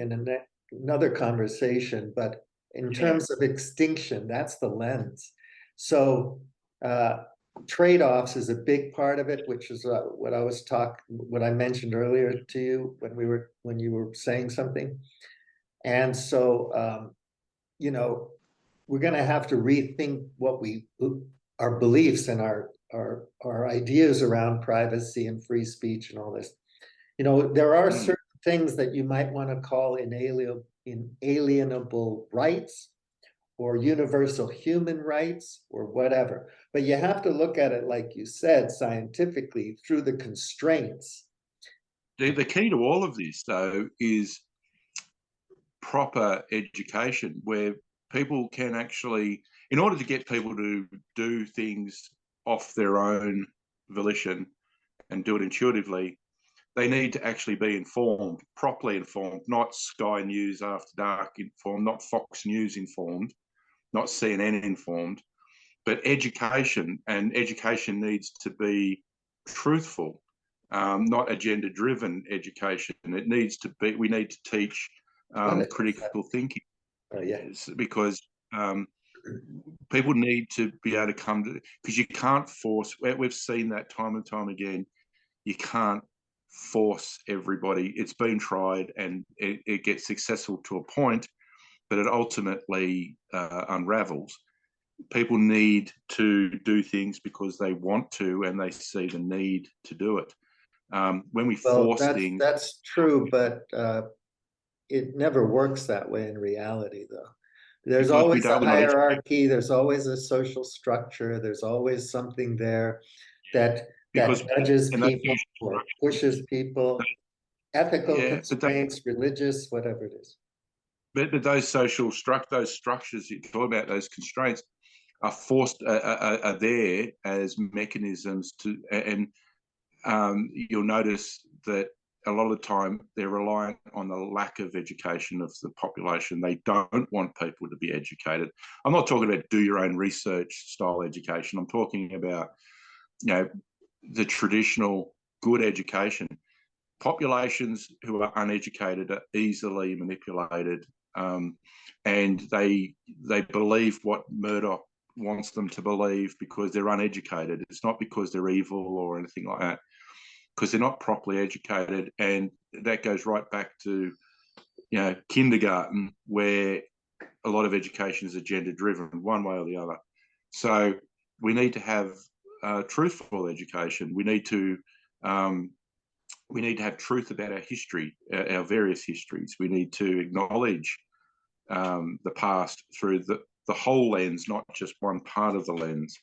another conversation. But in Yeah. terms of extinction, that's the lens. So trade-offs is a big part of it, which is what I mentioned earlier to you when you were saying something. And so you know, we're going to have to rethink our beliefs and our ideas around privacy and free speech and all this. You know, there are certain things that you might want to call inalienable rights or universal human rights or whatever. But you have to look at it, like you said, scientifically through the constraints. The key to all of this, though, is proper education where people can actually, in order to get people to do things off their own volition and do it intuitively, they need to actually be informed, properly informed, not Sky News After Dark informed, not Fox News informed, not CNN informed, but education. And education needs to be truthful, not agenda-driven education. It needs to be, we need to teach critical thinking. Yeah. Because people need to be able to come to, because you can't force, we've seen that time and time again, you can't force everybody. It's been tried and it gets successful to a point, but it ultimately unravels. People need to do things because they want to and they see the need to do it. When we force things, that's true, but it never works that way in reality, though. There's because we always a don't want to educate. hierarchy, there's always a social structure, there's always something there that Because judges and those people or pushes people, ethical yeah, constraints, religious, whatever it is. but those those structures you talk about, those constraints, are are there as mechanisms to, and you'll notice that a lot of the time they're reliant on the lack of education of the population. They don't want people to be educated. I'm not talking about do your own research style education. I'm talking about, you know, the traditional good education. Populations who are uneducated are easily manipulated, and they believe what Murdoch wants them to believe because they're uneducated. It's not because they're evil or anything like that, because they're not properly educated. And that goes right back to, you know, kindergarten, where a lot of education is agenda driven one way or the other. So we need to have truthful education. We need to have truth about our history, our various histories. We need to acknowledge the past through the whole lens, not just one part of the lens.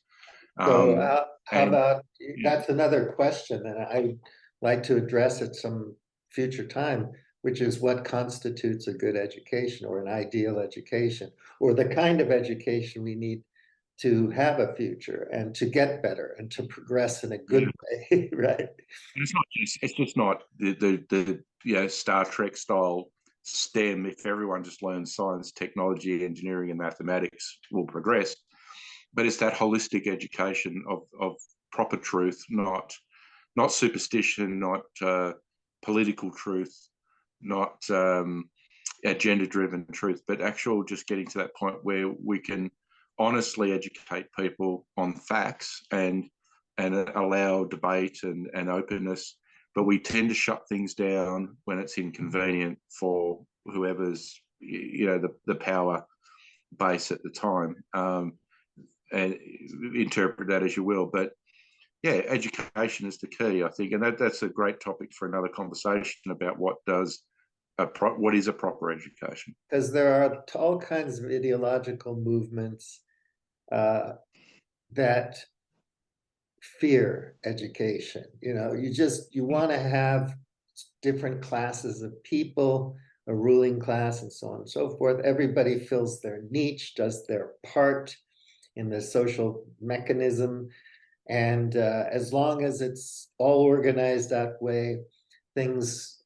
So how And about, that's another question that I'd like to address at some future time, which is what constitutes a good education or an ideal education, or the kind of education we need to have a future and to get better and to progress in a good way, right? it's just not the you know, Star Trek style STEM. If everyone just learns science, technology, engineering, and mathematics, will progress. But it's that holistic education of proper truth, not superstition, not political truth, not agenda-driven truth, but actual just getting to that point where we can honestly educate people on facts and allow debate and openness. But we tend to shut things down when it's inconvenient for whoever's, you know, the power base at the time. And interpret that as you will, but yeah, education is the key, I think, and that's a great topic for another conversation about what does what is a proper education? Because there are all kinds of ideological movements that fear education. You want to have different classes of people, a ruling class, and so on and so forth. Everybody fills their niche, does their part in the social mechanism. And as long as it's all organized that way, things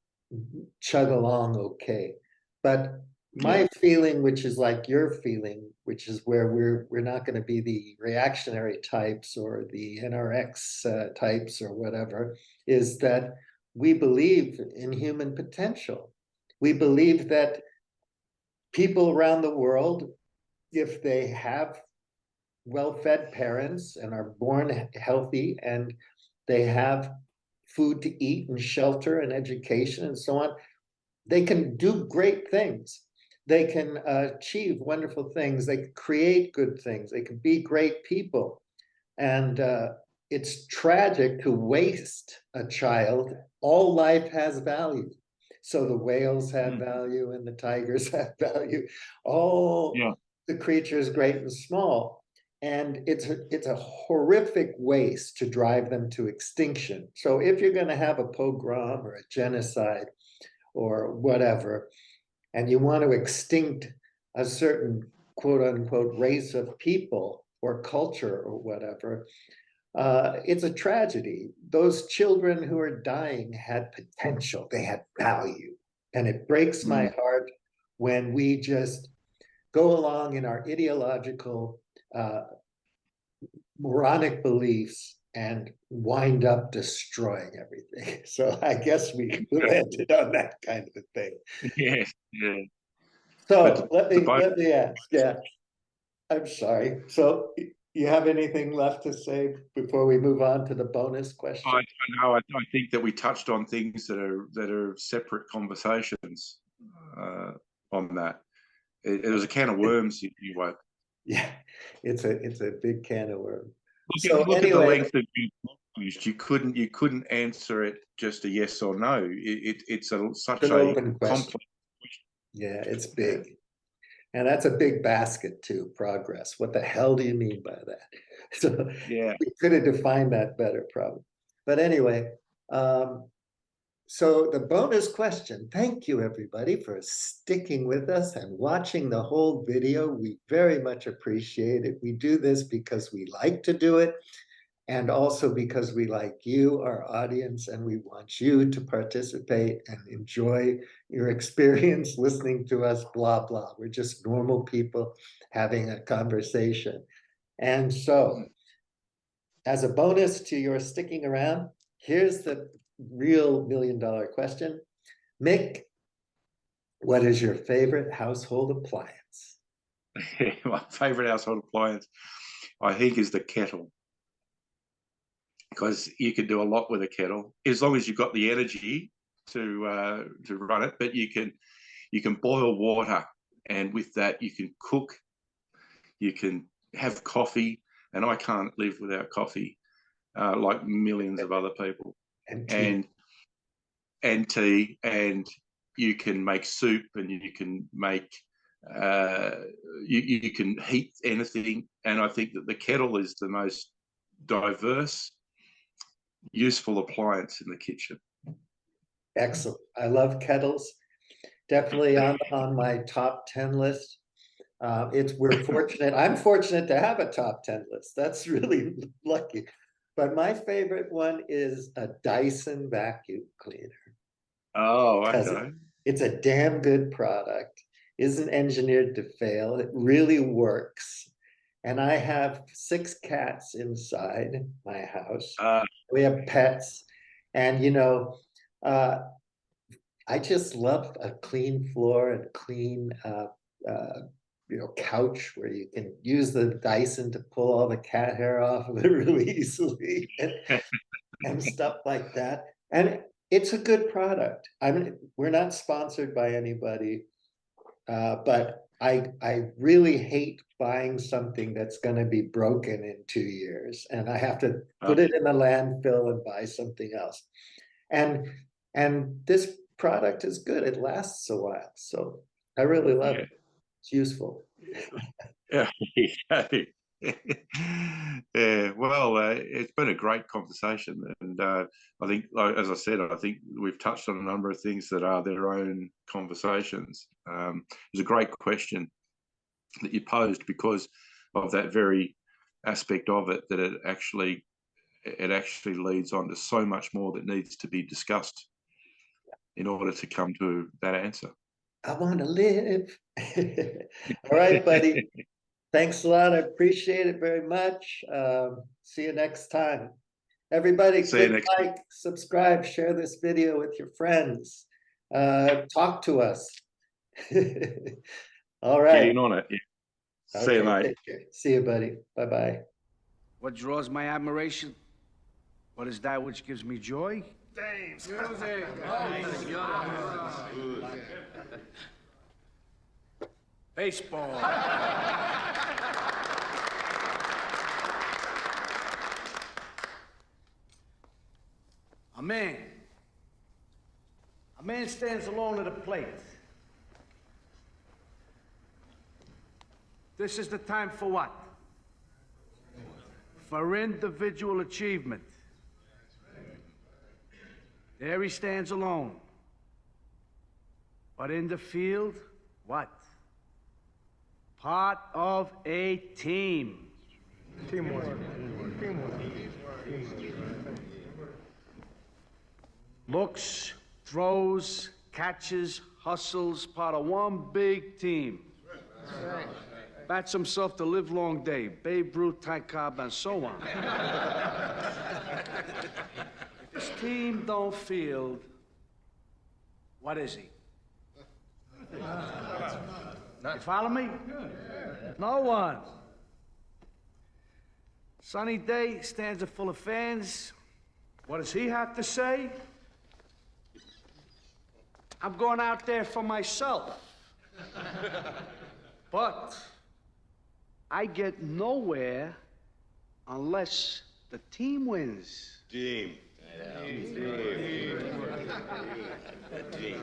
chug along okay. But my feeling, which is like your feeling, which is where we're not going to be the reactionary types or the NRX types or whatever, is that we believe in human potential. We believe that people around the world, if they have well-fed parents and are born healthy and they have food to eat and shelter and education and so on, they can do great things. They can achieve wonderful things. They can create good things. They can be great people. And it's tragic to waste a child. All life has value. So the whales have value and the tigers have value. All the creatures, great and small. And it's a horrific waste to drive them to extinction. So if you're going to have a pogrom or a genocide or whatever, and you want to extinct a certain quote unquote race of people or culture or whatever, it's a tragedy. Those children who are dying had potential, they had value. And it breaks my heart when we just go along in our ideological moronic beliefs and wind up destroying everything. So I guess we landed on that kind of a thing. Yes, yeah. So let me ask. Yeah, I'm sorry. So you have anything left to say before we move on to the bonus question? I know. I think that we touched on things that are separate conversations on that. It was a can of worms you woke. Yeah, it's a big can of worms. Look at the length of your used. You couldn't answer it just a yes or no. It's such an a open question. complex question. Yeah, it's big. Yeah. And that's a big basket too, progress. What the hell do you mean by that? So yeah, we could have defined that better probably. But anyway, so the bonus question, thank you everybody for sticking with us and watching the whole video. We very much appreciate it. We do this because we like to do it and also because we like you, our audience, and we want you to participate and enjoy your experience listening to us, blah, blah. We're just normal people having a conversation. And so as a bonus to your sticking around, here's the real million-dollar question. Mick, what is your favorite household appliance? My favorite household appliance, I think, is the kettle. Because you can do a lot with a kettle, as long as you've got the energy to run it. But you can boil water, and with that you can cook, you can have coffee, and I can't live without coffee, like millions of other people. And tea, and you can make soup, and you can make you can heat anything. And I think that the kettle is the most diverse, useful appliance in the kitchen. Excellent. I love kettles. Definitely on my top 10 list. We're fortunate. I'm fortunate to have a top 10 list. That's really lucky. But my favorite one is a Dyson vacuum cleaner. Oh, okay. It's a damn good product. Isn't engineered to fail. It really works. And I have 6 cats inside my house. We have pets. And, I just love a clean floor and clean, couch where you can use the Dyson to pull all the cat hair off of it really easily and stuff like that. And it's a good product. I mean, we're not sponsored by anybody, but I really hate buying something that's going to be broken in 2 years, and I have to put it in the landfill and buy something else. And this product is good. It lasts a while. So I really love it. It's useful. Yeah. Yeah, well, it's been a great conversation, and I think, like, as I said, I think we've touched on a number of things that are their own conversations. It was a great question that you posed because of that very aspect of it, that it actually leads on to so much more that needs to be discussed in order to come to that answer. I want to live. All right, buddy. Thanks a lot. I appreciate it very much. See you next time. Everybody, click like, subscribe, share this video with your friends. Talk to us. All right. Get in on it. Yeah. See you, mate. Take care. See you, buddy. Bye-bye. What draws my admiration? What is that which gives me joy? Dames. Music. Baseball. A man stands alone at a plate. This is the time for what? For individual achievement. There he stands alone. But in the field, what? Part of a team. Teamwork. Looks, throws, catches, hustles, part of one big team. Bats himself the livelong day. Babe Ruth, Ty Cobb, and so on. If his team don't field, what is he? You follow me? No one. Sunny day, stands full of fans. What does he have to say? I'm going out there for myself. But I get nowhere unless the team wins. Team. Team.